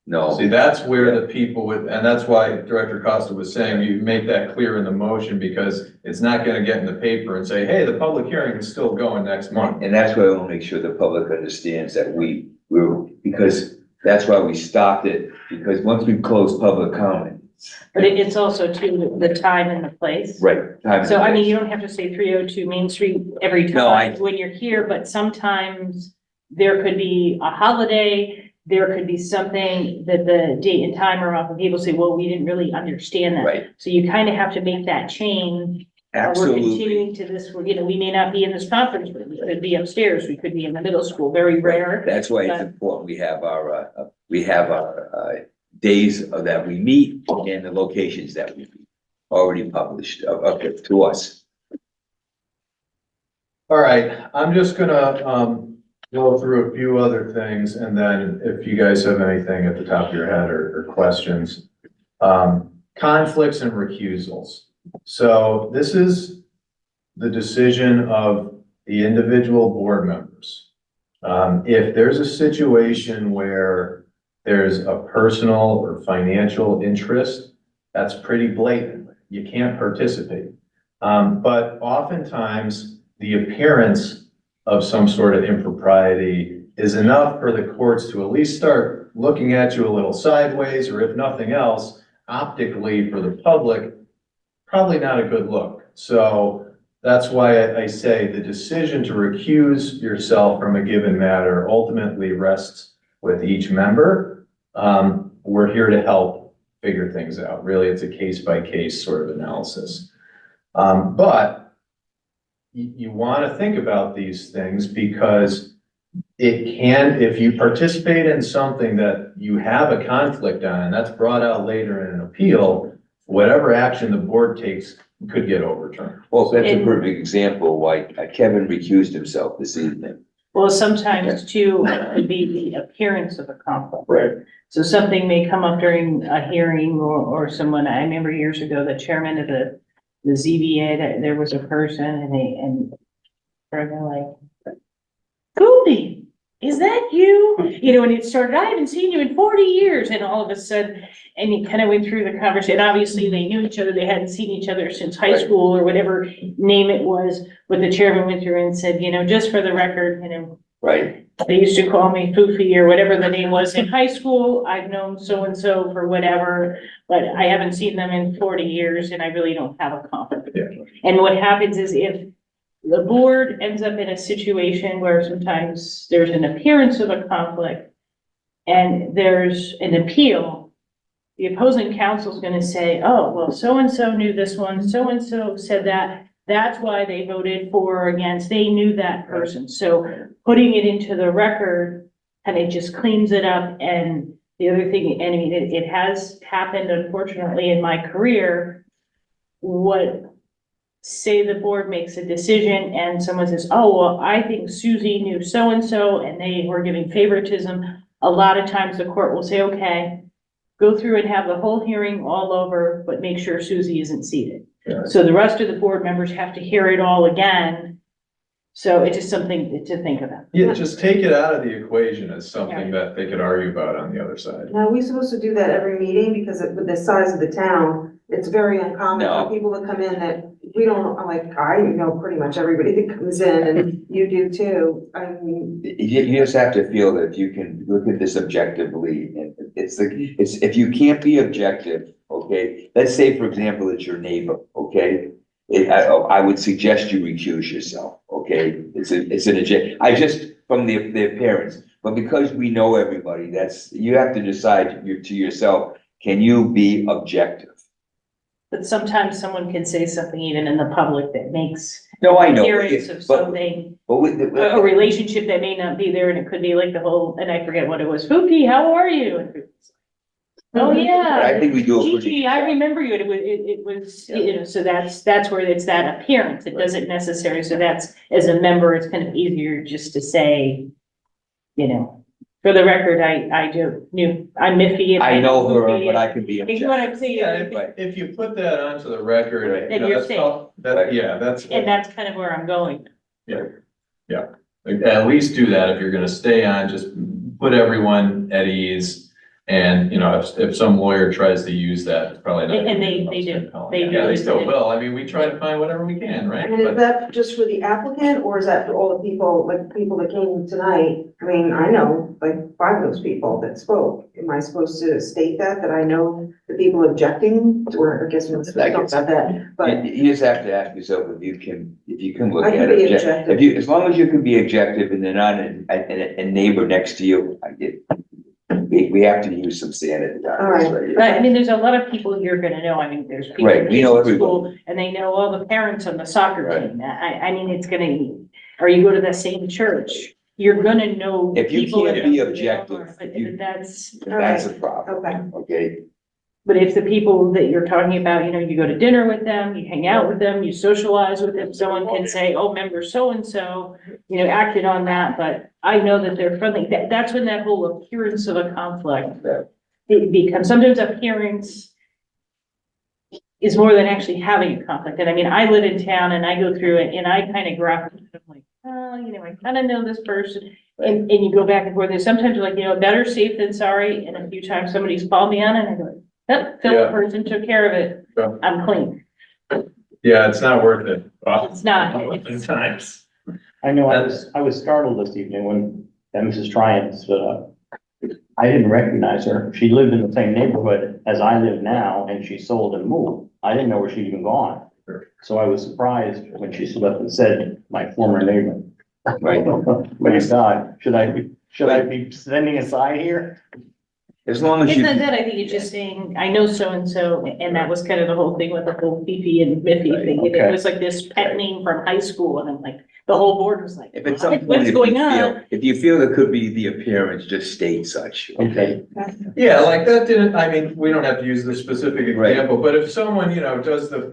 No, See, that's where the people and that's why Director Costa was saying, you make that clear in the motion, because it's not gonna get in the paper and say, hey, the public hearing is still going next month. and that's why I want to make sure the public understands that because that's why we stopped it, because once we close public comment. But it's also too, the time and the place. Right. time So and I mean, place. you don't have to say 302 Main Street every No, time when you're here, but sometimes there could be a holiday. there could be something that the date and time are off, and people say, well, we didn't really understand that. Right, So you kind of have to make that change. Or we're absolutely. continuing to this, you know, we may not be in this conference room, we could be upstairs, we could be in the middle school, very rare. That's why it's But- important, we have our days that we meet and the locations that we meet already published, to us. All right, I'm just gonna, go through a few other things, and then if you guys have anything at the top of your head or questions. Conflicts and recusals. So this is the decision of the individual board members. If there's a situation where there's a personal or financial interest, that's pretty blatant. You can't participate. But oftentimes, the appearance of some sort of impropriety is enough for the courts to at least start looking at you a little sideways, or if nothing else, optically for the public, probably not a good look. So that's why I say the decision to recuse yourself from a given matter ultimately rests with each member. We're here to help figure things out. Really, it's a case-by-case sort of analysis. But you want to think about these things because it can, if you participate in something that you have a conflict on, and that's brought out later in an appeal, whatever action the board takes could get overturned. Well, that's a perfect example why Kevin recused himself this evening. Well, sometimes too, it could be the appearance of a conflict. Right. So something may come up during a hearing or someone, I remember years ago, the chairman of the ZBA, that there was a person and they're like, Goldie, is that you? You know, and it started, I haven't seen you in 40 years. And all of a sudden, and he kind of went through the conversation. Obviously, they knew each other. They hadn't seen each other since high Right. school or whatever name it was. But the chairman went through and said, you know, just for the record, you know, Right, they used to call me Foofy or whatever the name was in high school. I've known so-and-so for whatever, but I haven't seen them in 40 years and I really don't have a conflict. Yeah. And what happens is if the board ends up in a situation where sometimes there's an appearance of a conflict and there's an appeal, the opposing counsel is going to say, oh, well, so-and-so knew this one, so-and-so said that. That's why they voted for or against. They knew that person. So putting it into the record and it just cleans it up. And the other thing, and I mean, it has happened unfortunately in my career. Say the board makes a decision and someone says, oh, well, I think Susie knew so-and-so and they were giving favoritism. A lot of times the court will say, okay, go through and have the whole hearing all over, but make sure Susie isn't seated. Yeah. So the rest of the board members have to hear it all again. So it's just something to think about. Yeah, just take it out of the equation as something that they could argue about on the other side. Now, are we supposed to do that every meeting? Because with the size of the town, it's very uncommon No. for people to come in that we don't, like, I know pretty much everybody that comes in and you do too. I mean, you just have to feel that you can look at this objectively, and it's if you can't be objective, okay, let's say, for example, it's your neighbor, okay? I would suggest you recuse yourself, okay? I just, from the appearance, but because we know everybody, you have to decide to yourself, can you be objective? But sometimes someone can say something even in the public that makes No, I know. appearance of but- something, But with a relationship that may not be there, and it could be like the whole, and I forget what it was, Foofy, how are you? And it's, oh, I yeah, think we do a pretty. Gigi, I remember you, it was, you know, so that's where it's that appearance, it doesn't necessarily, so that's, as a member, it's kind of easier just to say, you know, for the record, I'm Miffy. I know her, Foofy, but I can be You know what objective. I'm saying? Yeah, Right. if you put that onto the record, Right. you Then know, you're that's safe. all, that's. And that's kind of where I'm going. Like, at least do that if you're gonna stay on, just put everyone at ease. And, you know, if some lawyer tries to use that, it's probably not. And they gonna be the most do. compelling. They do. Yeah, they still will. I mean, we try to find whatever we can, right? and is But that just for the applicant or is that for all the people, like people that came tonight? I mean, I know like 5 of those people that spoke. Am I supposed to state that I know the people objecting, or I guess we're not supposed to talk about that, but. You just have to ask yourself if you can look I at can it. be objective. As long as you can be objective and they're not a neighbor next to you, we have to use some sanity on this right here. But I mean, there's a lot of people you're gonna know. I mean, there's people. Right, we know kids in everyone. school, And they know all the parents on the soccer Right. team. I mean, it's gonna, or you go to the same church, you're gonna know. If you people can't and be know who they objective, are, But you- that's, That's a problem, Okay. okay? but if the people that you're talking about, you go to dinner with them, you hang out with them, you socialize with them, someone can say, oh, member so-and-so, acted on that, but I know that they're friendly. That's when that whole appearance of a conflict. Yeah. It becomes, sometimes appearance is more than actually having a conflict. And I mean, I live in town and I go through it and I kind of grapple with it. I'm like, oh, I kind of know this person. And you go back and forth. And sometimes you're like, better safe than sorry. And a few times somebody's called me on it and I go, that Yeah. person took care of it. Yeah. I'm clean. Yeah, it's not worth it. It's not. Oftentimes. I know, I was startled this evening when Mrs. Triant stood up. I didn't recognize her. She lived in the same neighborhood as I live now, and she sold and moved. I didn't know where she'd even gone. Sure. So I was surprised when she stood up and said, my former neighbor. Right. My God, should I be sending a sign here? As long as It's you, not that, I think it's just saying, I know so-and-so, and that was kind of the whole thing with the whole Fifi and Miffy thing. And It Okay. was like this pet name from high school, and I'm like, the whole board was like, if at some point, what's if you going feel, on? if you feel there could be the appearance, just state such, okay? Yeah, like that didn't, I mean, we don't have to use the specific Right. example, but if someone,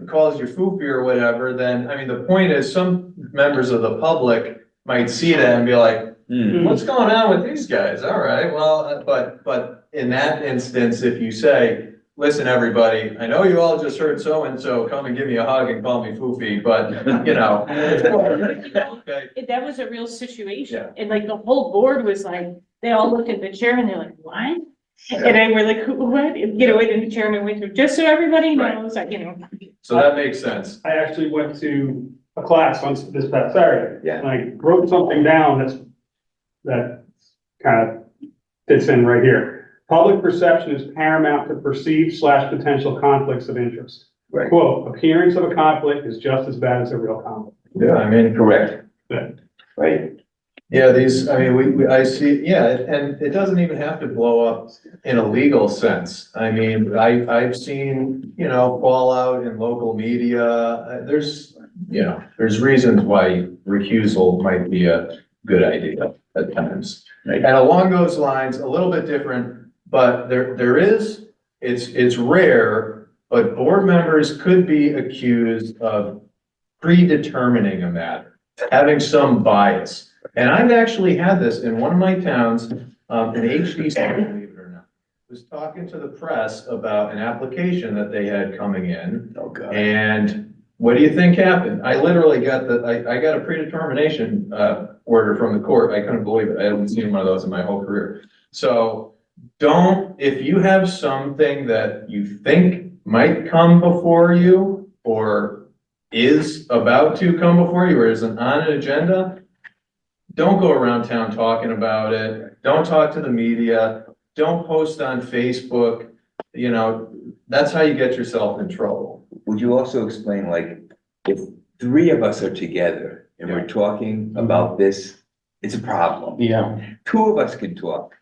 calls you foofy or whatever, then, I mean, the point is, some members of the public might see that and be like, Hmm. what's going on with these guys? All right, well, but in that instance, if you say, listen, everybody, I know you all just heard so-and-so come and give me a hug and call me foofy, but, okay. That was a real situation, Yeah. and like the whole board was like, they all looked at the chair and they're like, what? And I were like, what? And, and the chairman went through, just so everybody Right. knows, So that makes sense. I actually went to a class on this past Saturday. Yeah. And I wrote something down that kind of fits in right here. Public perception is paramount to perceived/potential conflicts of interest. Right. Quote, appearance of a conflict is just as bad as a real conflict. Yeah, I mean, Correct. Yeah. Right, yeah, I see, yeah, and it doesn't even have to blow up in a legal sense. I mean, I've seen, fallout in local media. There's reasons why recusal might be a good idea at times. Right. And along those lines, a little bit different, but it's rare, but board members could be accused of predetermining a matter, having some bias. And I've actually had this in one of my towns, an HDC, believe it or not, was talking to the press about an application that they had coming in. oh, God. And what do you think happened? I literally got I got a predetermination, order from the court. I couldn't believe it. I haven't seen one of those in my whole career. So if you have something that you think might come before you or is about to come before you or isn't on an agenda, don't go around town talking about it. Don't talk to the media. Don't post on Facebook. That's how you get yourself in trouble. Would you also explain, like, if three of us are together and we're talking about this, it's a problem. Yeah. Two of us can talk.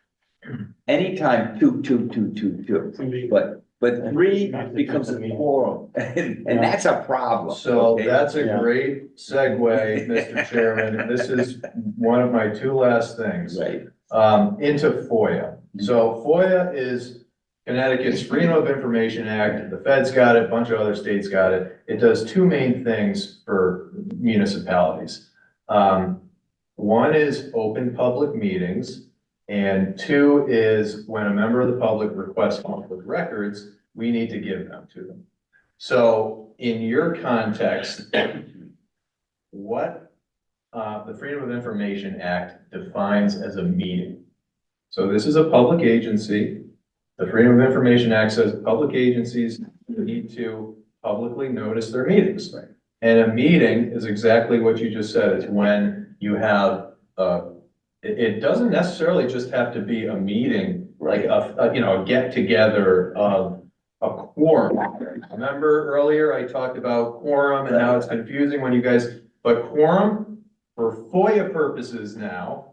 Anytime, two. But three becomes a quorum, and that's a problem. So okay? that's a Yeah. great segue, Mr. Chairman. This is one of my two last things. Right, Into FOIA. So FOIA is Connecticut's Freedom of Information Act. The feds got it, a bunch of other states got it. It does two main things for municipalities. One is open public meetings, and two is when a member of the public requests public records, we need to give them to them. So in your context, what the Freedom of Information Act defines as a meeting? So this is a public agency. The Freedom of Information Act says public agencies need to publicly notice their meetings. Right. And a meeting is exactly what you just said. It's when you have, it doesn't necessarily just have to be a meeting, like a get together of a quorum. Remember earlier I talked about quorum and how it's confusing when you guys, but quorum for FOIA purposes now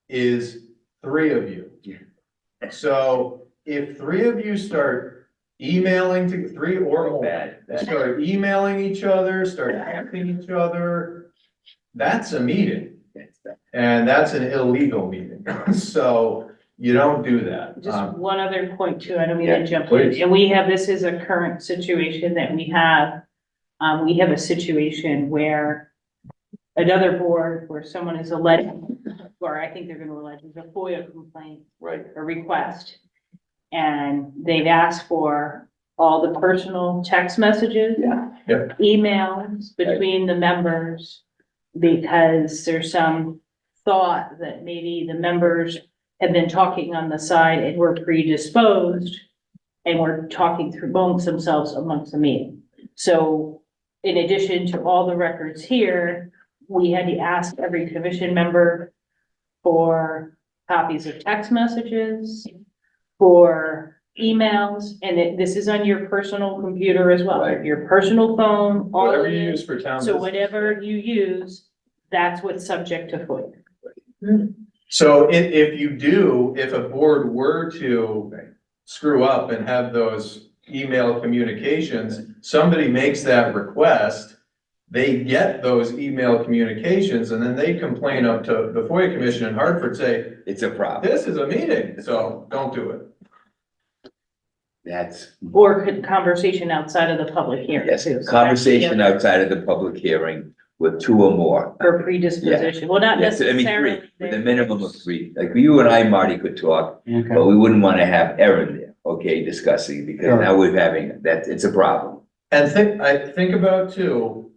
is three of you. So if three of you start emailing to, three or more, Bad. start emailing each other, start texting each other, that's a meeting. And that's an illegal meeting. So you don't do that. Just one other point too, I don't mean Yeah, to jump in, please. and we have, this is a current situation that we have. We have a situation where another board where someone is alleged, or I think they're gonna allege, is a FOIA complaint, Right. a request. And they've asked for all the personal text messages. Yeah. Emails between the members, because there's some thought that maybe the members have been talking on the side and were predisposed and were talking through amongst themselves amongst the meeting. So in addition to all the records here, we had to ask every commission member for copies of text messages, for emails, and this is on your personal computer as well, Right. your personal phone, all Whatever of you it. use for town So business. whatever you use, that's what's subject to FOIA. So if a board were to screw up and have those email communications, somebody makes that request, they get those email communications, and then they complain up to the FOIA commission in Hartford, say, It's a problem. this is a meeting, so don't do it. That's, Or conversation outside of the public hearing. yes, too. So conversation that's outside of the public hearing with two or more. For predisposition, well, not Yes, I mean, necessarily. three, with a minimum of three. Like you and I, Marty, could talk, but Okay. we wouldn't want to have Erin there, okay, discussing, because Sure. now we're having, that, it's a problem. And think about too,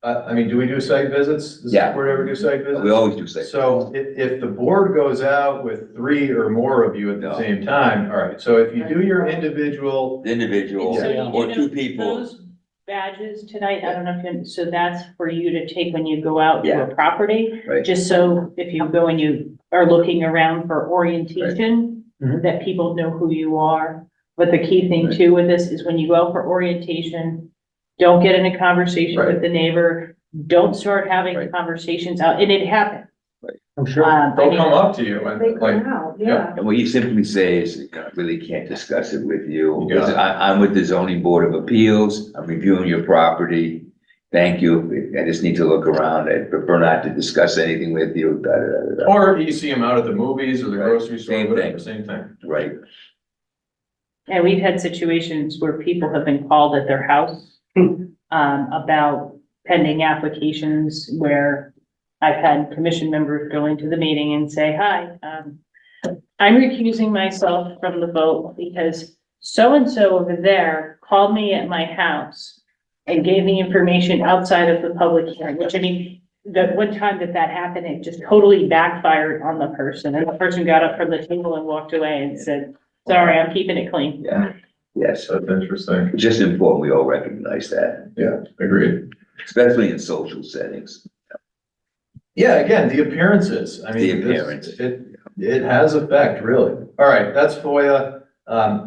I mean, do we do site visits? Does Yeah. the board ever do site visits? We always do say. So if the board goes out with three or more of you at the No. same time, all right, so if you do your individual, Individual So you or know, two people, those badges tonight, I don't know if you, so that's for you to take when you go out to Yeah. a property. right? Just so if you go and you are looking around for orientation, Right. Mhm. that people know who you are. But the key thing Right. too with this is when you go out for orientation, don't get in a conversation Right. with the neighbor. Don't start having Right. conversations out, and it happened. I'm sure. I they'll mean, come up to you They and come like, out, yeah. yeah. And what you simply say is, I really can't discuss it with you. You got it. I'm with the zoning board of appeals, I'm reviewing your property. Thank you, I just need to look around, I prefer not to discuss anything with you, da, da, da, da. or you see them out at the movies or the Right. grocery store, Same whatever, thing. same thing. Right, And we've had situations where people have been called at their house, about pending applications where I've had commission members go into the meeting and say, hi, I'm recusing myself from the vote because so-and-so over there called me at my house and gave me information outside of the public hearing, which I mean, the one time that happened, it just totally backfired on the person. And the person got up from the table and walked away and said, sorry, I'm keeping it clean. yeah, yes, That's interesting. it's just important we all recognize that, Yeah, agreed. especially in social settings. Yeah, again, the appearances, I The mean, appearance. it has effect, really. All right, that's FOIA.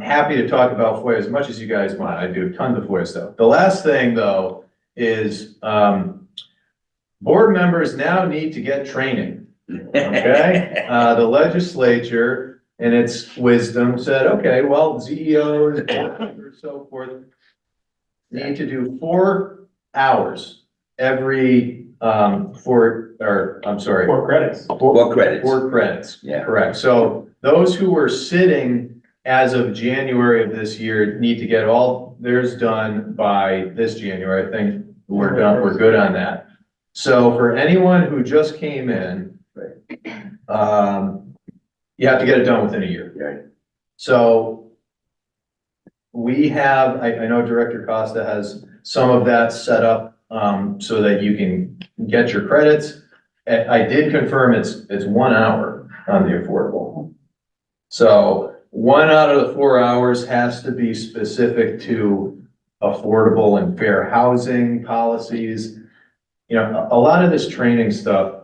Happy to talk about FOIA as much as you guys want. I do tons of FOIA stuff. The last thing, though, is, board members now need to get training, okay? The legislature, in its wisdom, said, okay, well, CEOs, or so forth, need to do 4 hours every, I'm sorry. 4 credits. What credits? 4 credits. Yeah. Correct. So those who were sitting as of January of this year need to get all theirs done by this January. I think we're done, we're good on that. So for anyone who just came in, you have to get it done within a year. Right. So we have, I know Director Costa has some of that set up, so that you can get your credits. I did confirm it's 1 hour on the affordable. So 1 out of the 4 hours has to be specific to affordable and fair housing policies. You know, a lot of this training stuff,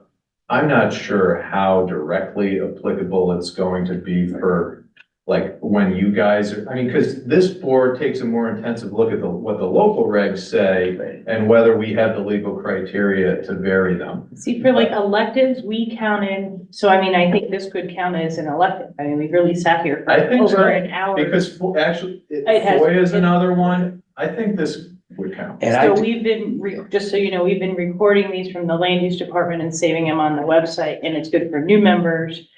I'm not sure how directly applicable it's going to be for like when you guys, I mean, because this board takes a more intensive look at what the local regs say and whether we have the legal criteria to vary them. See, for like electives, we counted, so I mean, I think this could count as an elective. I mean, we really sat here for I think so, over an hour. Because actually, It has- FOIA is another one. I think this would count. And So I, we've been, just so you know, we've been recording these from the land use department and saving them on the website, and it's good for new members.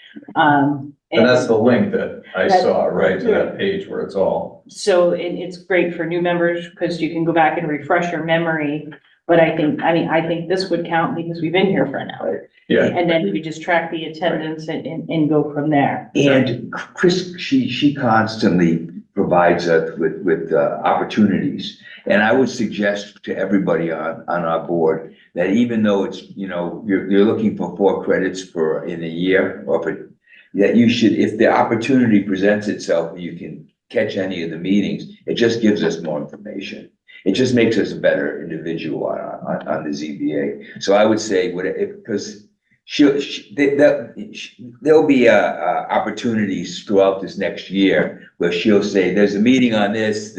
And that's the link that I That's- saw, right, to that page where it's all. So it's great for new members because you can go back and refresh your memory. But I think this would count because we've been here for an hour. Yeah. And then we just track the attendance and go from there. and Chris, she constantly provides us with opportunities. And I would suggest to everybody on our board that even though it's, you know, you're looking for 4 credits in a year, or that you should, if the opportunity presents itself, and you can catch any of the meetings, it just gives us more information. It just makes us a better individual on the ZBA. So I would say, because there'll be opportunities throughout this next year where she'll say, there's a meeting on this,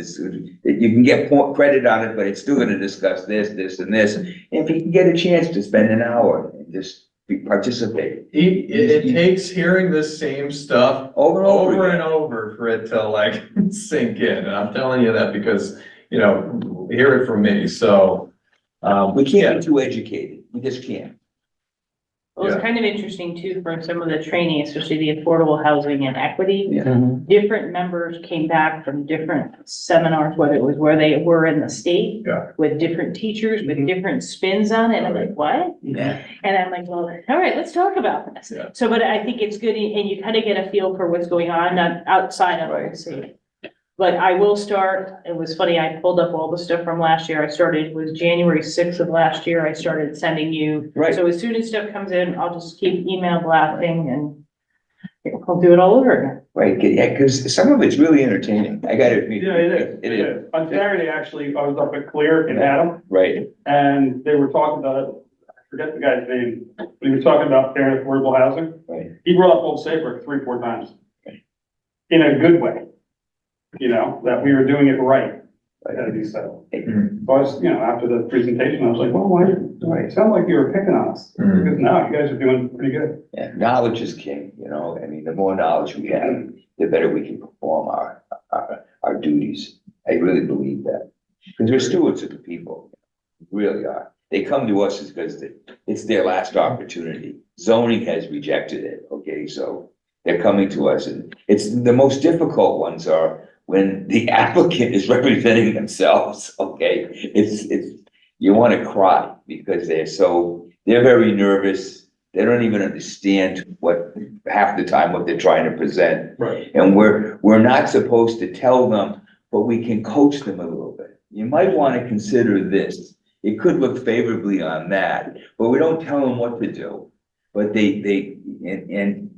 you can get credit on it, but it's still gonna discuss this, this, and this. And if you can get a chance to spend an hour and just participate. It takes hearing the same stuff Over and over over again. and over for it to like sink in. And I'm telling you that because, you know, hear it from me, so. We can't be too educated, we just can't. Well, it's Yeah. kind of interesting too, for some of the training, especially the affordable housing and equity. Mhm. Different members came back from different seminars, whether it was where they were in the state. Yeah. With different teachers, with different spins on it. And I'm like, what? Yeah. And I'm like, well, all right, let's talk about this. Yeah. So, but I think it's good, and you kind of get a feel for what's going on, not outside of Right. the city. But I will start, it was funny, I pulled up all the stuff from last year. It was January 6th of last year, I started sending you. Right. So as soon as stuff comes in, I'll just keep email blasting and I'll do it all over again. Right, yeah, because some of it's really entertaining, I gotta admit. Yeah, it is. It is, On Saturday, actually, I was up at Clear in Adam, right, and they were talking about, I forget the guy's name, but he was talking about fair and affordable housing. right. He brought up Old Saybrook 3-4 times. In a good way, you know, that we were doing it right. As he said. Mhm. So I was, you know, after the presentation, I was like, well, why, it sounded like you were picking on us. Mhm. Because no, you guys are doing pretty good. Yeah, knowledge is king, you know, I mean, the more knowledge we have, the better we can perform our duties. I really believe that, because we're stewards of the people, we really are. They come to us because it's their last opportunity. Zoning has rejected it, okay, so they're coming to us, and it's, the most difficult ones are when the applicant is representing themselves, okay? It's, you wanna cry, because they're very nervous. They don't even understand half the time what they're trying to present. Right. And we're not supposed to tell them, but we can coach them a little bit. You might wanna consider this. It could look favorably on that, but we don't tell them what to do. But and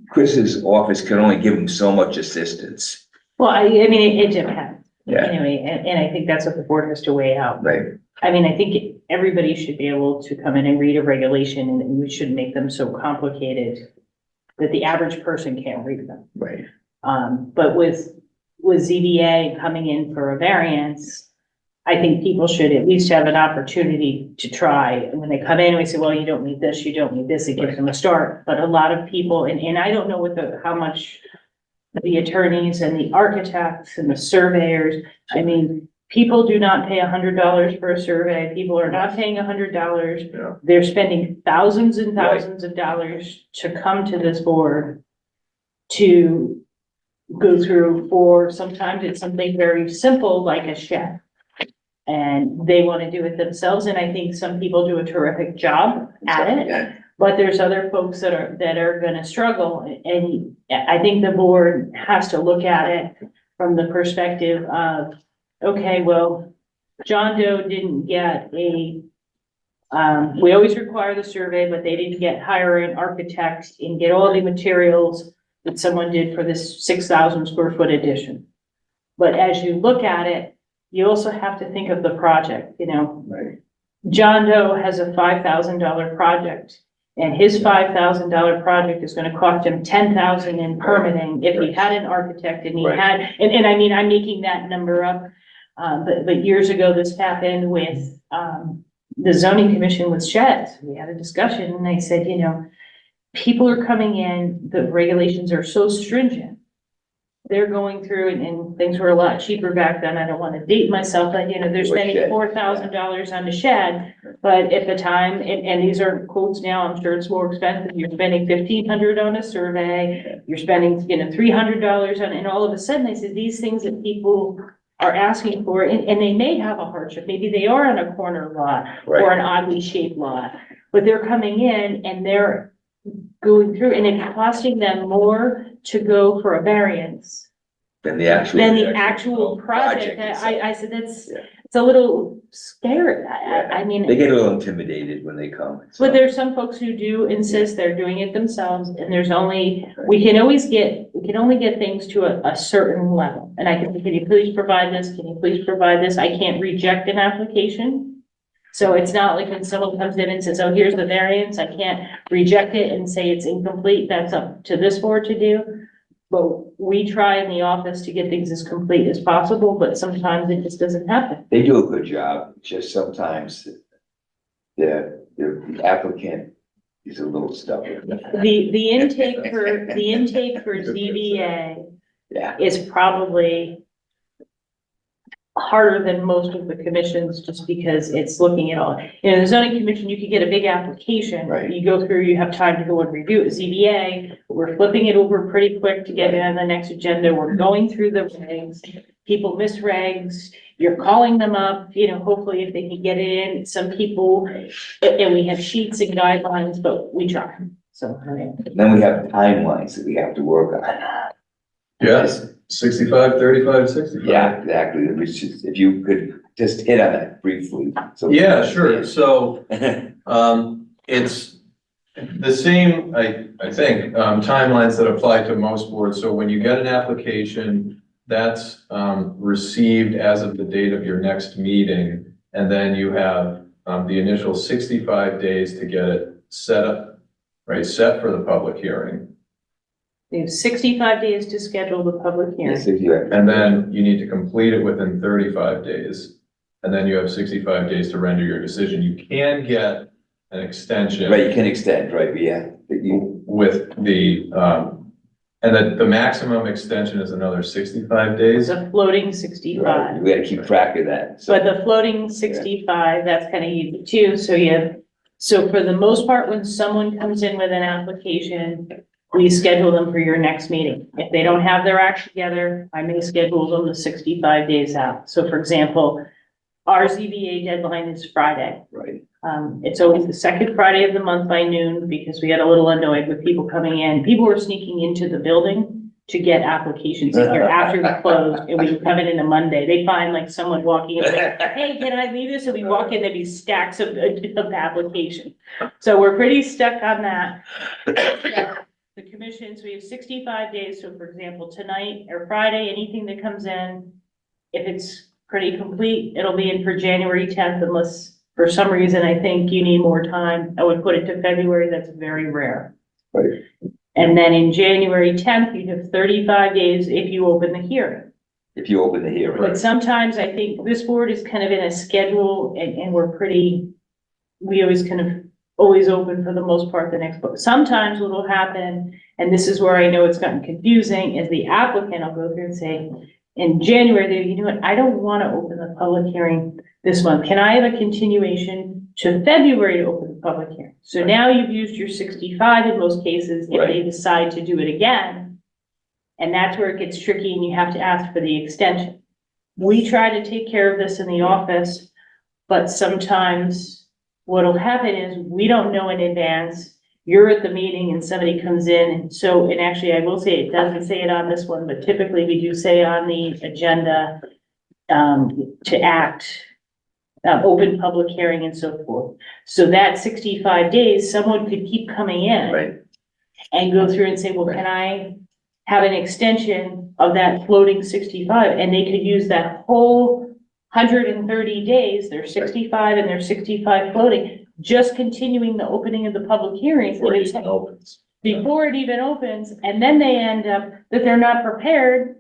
Chris's office can only give them so much assistance. Well, I mean, it depends. Yeah. Anyway, and I think that's what the board has to weigh out. Right. I mean, I think everybody should be able to come in and read a regulation, and we shouldn't make them so complicated that the average person can't read them. Right. But with ZBA coming in for a variance, I think people should at least have an opportunity to try. And when they come in, we say, well, you don't need this, you don't need this, it gives them a start. But a lot of people, and I don't know how much the attorneys and the architects and the surveyors, I mean, people do not pay $100 for a survey. People are not paying $100. Yeah. They're spending thousands and thousands of dollars to come to this board to go through for, sometimes it's something very simple like a shed. And they want to do it themselves, and I think some people do a terrific job at it. Yeah. But there's other folks that are gonna struggle, and I think the board has to look at it from the perspective of, okay, well, John Doe didn't get we always require the survey, but they didn't hire an architect and get all the materials that someone did for this 6,000 square foot addition. But as you look at it, you also have to think of the project, you know. Right. John Doe has a $5,000 project. And his $5,000 project is gonna cost him $10,000 in permitting if he had an architect and he Right. had, and I mean, I'm making that number up. But years ago, this happened with, the zoning commission with sheds. We had a discussion and they said, you know, people are coming in, the regulations are so stringent. They're going through and things were a lot cheaper back then. I don't want to date myself, but you know, they're Or spending shed, $4,000 on the shed. But at the time, and these are quotes now, I'm sure it's more expensive. You're spending $1,500 on a survey. You're spending, you know, $300 on, and all of a sudden they said these things that people are asking for, and they may have a hardship. Maybe they are on a corner lot or Right. an oddly shaped lot, but they're coming in and they're going through and it's costing them more to go for a variance Than the actual. than the actual project. itself. I said, that's, Yeah. it's a little scary. I They mean, get a little intimidated when they come. so. but there's some folks who do insist they're doing it themselves and there's only, we can only get things to a certain level. And I can you please provide this? Can you please provide this? I can't reject an application. So it's not like when someone comes in and says, oh, here's the variance, I can't reject it and say it's incomplete, that's up to this board to do. But we try in the office to get things as complete as possible, but sometimes it just doesn't happen. They do a good job, just sometimes the applicant is a little stubborn. The intake for ZBA Yeah, is probably harder than most of the commissions, just because it's looking at all, you know, the zoning commission, you could get a big application. Right. You go through, you have time to go and review it. ZBA, we're flipping it over pretty quick to get it on the next agenda. We're going through the regs. People miss regs. You're calling them up, you know, hopefully if they can get it in. Some people, and we have sheets and guidelines, but we try. So, I mean, then we have timelines that we have to work on. Yes, 65, 35, 65. Yeah, exactly, which is, if you could just hit on that briefly. So. Yeah, sure. So, it's the same, I think, timelines that apply to most boards. So when you get an application, that's, received as of the date of your next meeting. And then you have, the initial 65 days to get it set up, right, set for the public hearing. we have 65 days to schedule the public Yes, hearing. if you have. And then you need to complete it within 35 days. And then you have 65 days to render your decision. You can get an extension. Right, you can extend, right, but yeah, but you, With the, and the maximum extension is another 65 days. It's a floating right, 65. we gotta keep track of that. So, But the floating 65, that's kind of easy too. So for the most part, when someone comes in with an application, we schedule them for your next meeting. If they don't have their act together, I may schedule them to 65 days out. So for example, our ZBA deadline is Friday. right, It's always the second Friday of the month by noon because we got a little annoyed with people coming in. People were sneaking into the building to get applications in here after we closed and we were coming in a Monday. They find like someone walking in, like, hey, can I leave this? And we walk in, there'd be stacks of application. So we're pretty stuck on that. The commissions, we have 65 days. So for example, tonight or Friday, anything that comes in, if it's pretty complete, it'll be in for January 10th unless for some reason I think you need more time. I would put it to February. That's very rare. right, And then in January 10th, you have 35 days if you open the hearing. if you open the hearing. But sometimes I think this board is kind of in a schedule and we always kind of always open for the most part the next book. Sometimes what will happen, and this is where I know it's gotten confusing, is the applicant will go through and say, in January, you know what, I don't want to open the public hearing this month. Can I have a continuation to February to open the public hearing? So now you've used your 65 in most cases, if they decide to do it again. And that's where it gets tricky and you have to ask for the extension. We try to take care of this in the office, but sometimes what'll happen is we don't know in advance. You're at the meeting and somebody comes in and actually I will say, it doesn't say it on this one, but typically we do say on the agenda to act, open public hearing and so forth. So that 65 days, someone could keep coming in. Right, And go through and say, well, can I have an extension of that floating 65? And they could use that whole 130 days, they're 65 and they're 65 floating. just continuing the opening of the public hearing Before it even opens. before it even opens, and then they end up that they're not prepared,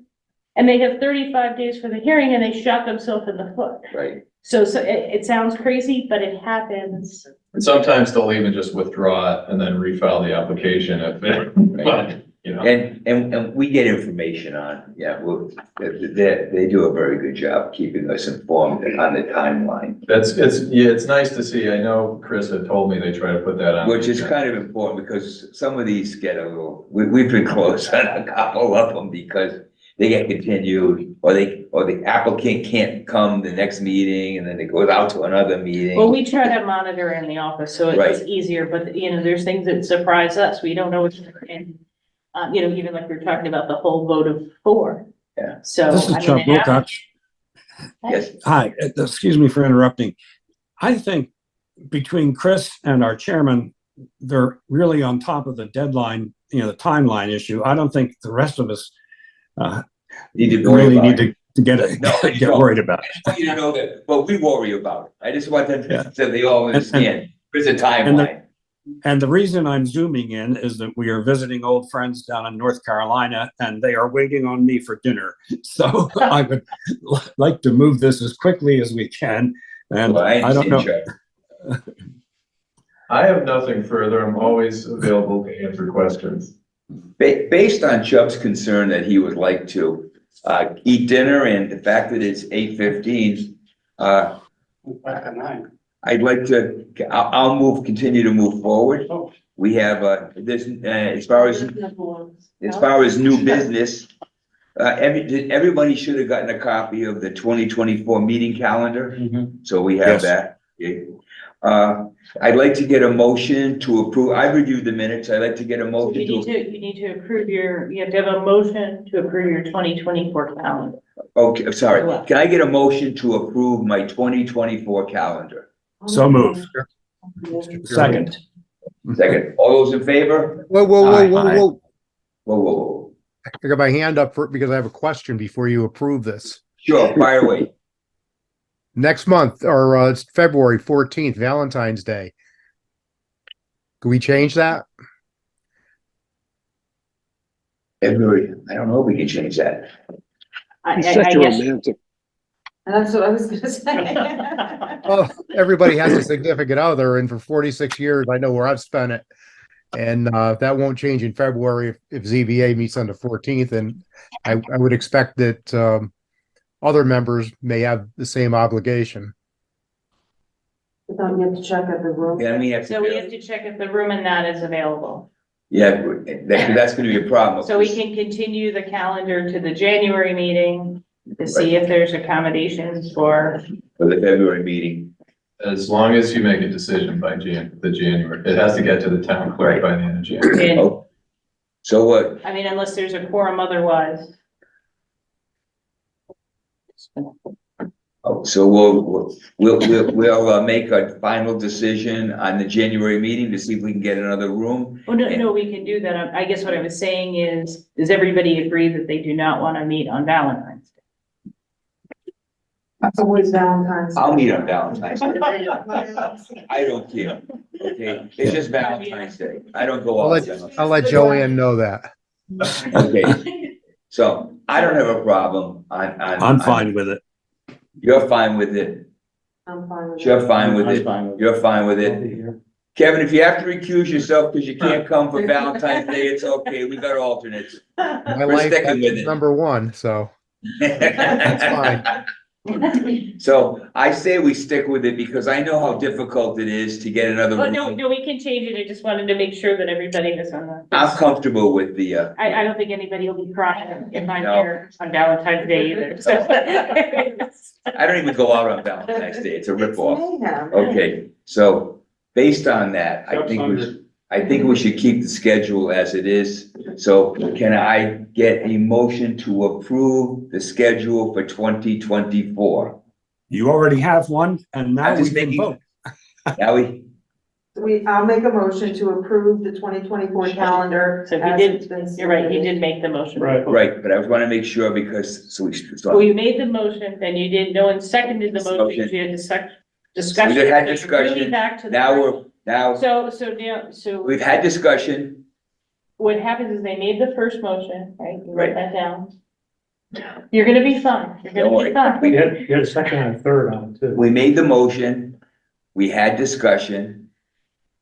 and they have 35 days for the hearing, and they shot themselves in the foot. Right. So it sounds crazy, but it happens. And sometimes they'll even just withdraw it and then refile the application if it, but, you know. And we get information on, they do a very good job keeping us informed on the timeline. It's nice to see. I know Chris had told me they try to put that on. Which is kind of important because some of these get a little, we've been close on a couple of them because they get continued or the applicant can't come the next meeting and then it goes out to another meeting. Well, we try to monitor in the office, so it's Right. easier, but there's things that surprise us. We don't know what's in. Even like we were talking about the whole vote of 4. Yeah. So. This is I mean, Chuck it happens. Wilcox. Yes, Hi, excuse me for interrupting. I think between Chris and our chairman, they're really on top of the deadline, the timeline issue. I don't think the rest of us need to worry really about need it. to get No, I get don't. worried about it. I want you to know that, but we worry about it. I just want them Yeah. so they all understand. There's a timeline. And the reason I'm zooming in is that we are visiting old friends down in North Carolina and they are waiting on me for dinner. So I would like to move this as quickly as we can. And Well, I I don't know. understand, Chuck. I have nothing further. I'm always available to answer questions. Based on Chubb's concern that he would like to eat dinner and the fact that it's 8:15, Back at 9. I'd like to, I'll continue to move forward. Oh. We have this, as far as new business, everybody should have gotten a copy of the 2024 meeting calendar. So we have Yes. that. I'd like to get a motion to approve. I reviewed the minutes. I'd like to get a motion You need to approve you have to have a motion to approve your 2024 calendar. Okay, sorry. Can I get a motion to approve my 2024 calendar? So moved. Second. Second, all those in favor? Whoa, whoa, whoa, whoa, Aye. whoa. Whoa, whoa, whoa. I got my hand up because I have a question before you approve this. Sure, fire away. Next month, or it's February 14th, Valentine's Day. Can we change that? February, I don't know if we can change that. I He's such a guess. romantic. And that's what I was gonna say. Well, everybody has a significant other, and for 46 years, I know where I've spent it. And that won't change in February if ZBA meets on the 14th, and I would expect that other members may have the same obligation. Don't you have to check at the room? Yeah, I mean, So we have to check if the room and that is available. yeah, that's gonna be a problem. So we can continue the calendar to the January meeting to see if there's accommodations for. For the February meeting. As long as you make a decision by the January, it has to get to the town clerk by the end of January. And, Oh, so what? I mean, unless there's a quorum otherwise. Oh, so we'll make a final decision on the January meeting to see if we can get another room. Oh, no, we can do that. I guess what I was saying is, does everybody agree that they do not want to meet on Valentine's Day? It's always Valentine's. I'll meet on Valentine's Day. I don't care. Okay, it's just Valentine's Day. I don't go I'll out. let Joanne know that. Okay, so I don't have a problem on. I'm fine with it. You're fine with it. I'm fine with it. You're fine with I'm it. fine with it. You're fine with I'll it. be here. Kevin, if you have to recuse yourself because you can't come for Valentine's Day, it's okay. We got alternates. My We're life, sticking with that's it. number one, so that's fine. So I say we stick with it because I know how difficult it is to get another Oh, no, room. we can change it. I just wanted to make sure that everybody was on the. I'm comfortable with the, I don't think anybody will be crying if I'm No. here on Valentine's Day either, so. I don't even go out on Valentine's Day. It's a ripoff. Mayhem. Okay, so based on that, I Chuck's think under. I think we should keep the schedule as it is. So can I get a motion to approve the schedule for 2024? You already have one and now I'm we just can making- vote. Now we, I'll make a motion to approve the 2024 calendar. So he as did- it's been You're right, he submitted. did make the motion. Right. right, but I was wanna make sure because, Well, you made the motion, then you didn't, no one seconded the motion, Okay. so you had to discussion. We had So you're moving discussion. Back to the. Now, So we've had discussion. what happens is they made the first motion, right? You Right. write that down. You're gonna be fine. You're Don't gonna be fine. You had a second and a third on it too. We made the motion. We had discussion.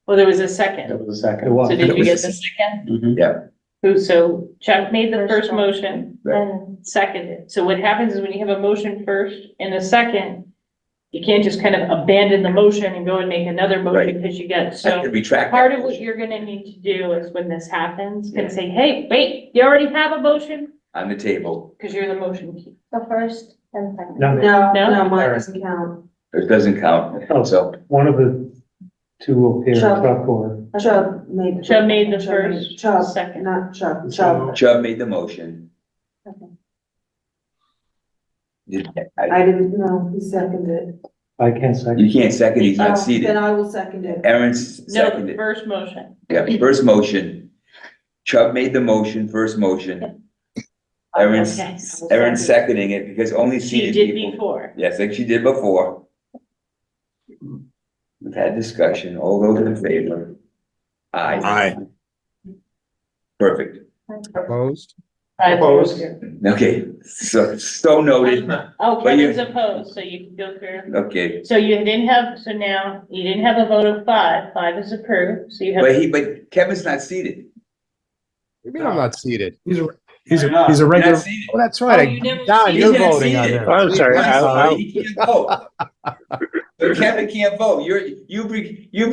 Well, there was a second. That was the second. It was. So did It you get was- the second? Mhm. Yeah, So Chuck made the first motion Right. and seconded. So what happens is when you have a motion first and a second, you can't just kind of abandon the motion and go and make another motion Right. because you got, I have so to retract. part that of what motion you're gonna need to do is when this happens, can say, hey, wait, you already have a motion? On the table. Because you're the motion keeper. The first and second. No, No, No? no, mine doesn't count. It doesn't count. Oh. So, one of the two up here, Chuck. Chuck or. Chubb made. the- Chubb made the Chubb made- first, Chubb, second. not Chubb, Chubb. Chubb made the motion. I didn't know, he seconded. I can't second. You can't second, he's Oh, not Then seated. I will second it. Aaron's No, the seconded. first motion. Yeah, first motion. Chubb made the motion, first motion. Aaron's, Okay. Aaron's seconding it because only She seated did people. before. Yes, like she did before. We've had discussion. All those in favor? Aye. Aye. Perfect. Opposed? Opposed. Okay, so noted. Oh, But you- Kevin's opposed, so you can go through. Okay, So you didn't have, so now, you didn't have a vote of five is approved, so you have. but Kevin's not seated. You mean I'm not seated? He's a You're regular. not seated. Oh, that's Oh, right. you never Don, seated. you're He's not voting on seated. this. I'm sorry, He can't vote. So Kevin can't vote. You've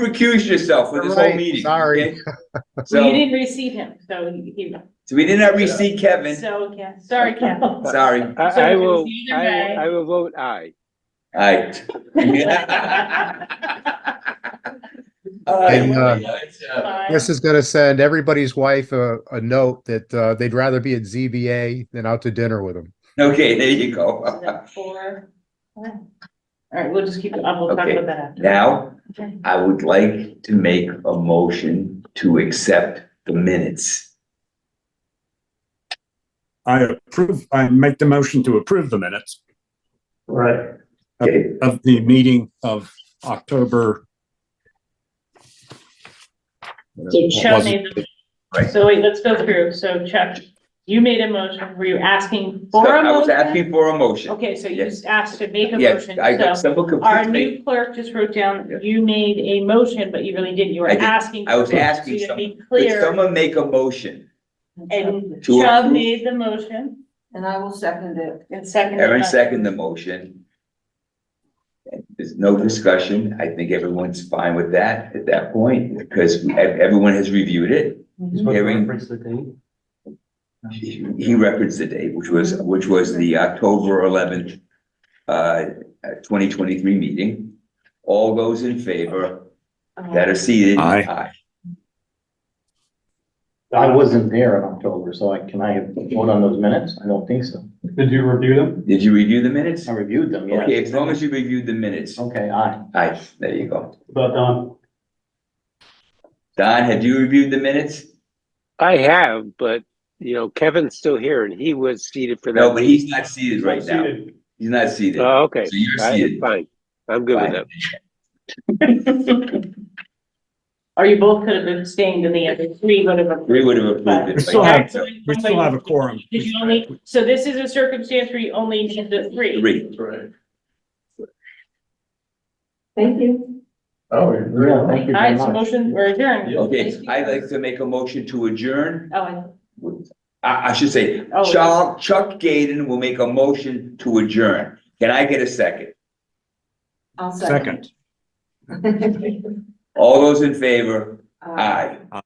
recused yourself for this whole Right, meeting. sorry. okay? You So, didn't receive him, so he, so we did not receive Kevin. so, yeah, sorry, Kevin. Sorry. So I it was will, either way. I will vote aye. Aye. And, Fine. This is gonna send everybody's wife a note that, they'd rather be at ZBA than out to dinner with them. Okay, there you So go. that's four. Okay. All right, we'll just keep, we'll talk Okay. about that after. Now, Okay. I would like to make a motion to accept the minutes. I make the motion to approve the minutes Right. Okay, of the meeting of October. So What Chuck was it? made the, Right. so wait, let's go through. So Chuck, you made a motion. Were you asking for a I was motion? asking for a motion. Okay, so you Yes. just asked to make a Yes, motion. I got So simple our complete. new clerk just wrote down, you made a motion, but you really didn't. You were I did. asking. I was for a motion. asking So to be Could clear, someone make a motion? and to Chubb approve? made the motion And I will second it. and seconded. Aaron by- seconded the motion. There's no discussion. I think everyone's fine with that at that point because everyone has reviewed it. Hearing- He referenced the date, which was the October 11th, 2023 meeting. All those in favor that are seated? Aye. I wasn't there in October, so can I vote on those minutes? I don't think so. Did you review them? Did you review the minutes? I reviewed them, yeah. Okay, as long as you reviewed the minutes. Okay, aye. Aye, there you go. About done. Don, have you reviewed the minutes? I have, but Kevin's still here and he was seated for that. No, but he's not seated right Not now. seated. He's not seated. Oh, okay. So you're seated. Fine. I'm good with Fine. that. Or you both could have abstained and the other three would have. approved. We would have approved it. We still but- have- We still have a quorum. Did you only, so this is a circumstance where you only need the three? Three. Right. Thank you. Oh, Yeah, really? thank you All very right, so much. motion, we're adjourned. Okay, I'd like to make a motion to adjourn. Oh, I should say, Oh. Chuck Gaden will make a motion to adjourn. Can I get a second? I'll second. Second. All those in favor? Aye. Aye.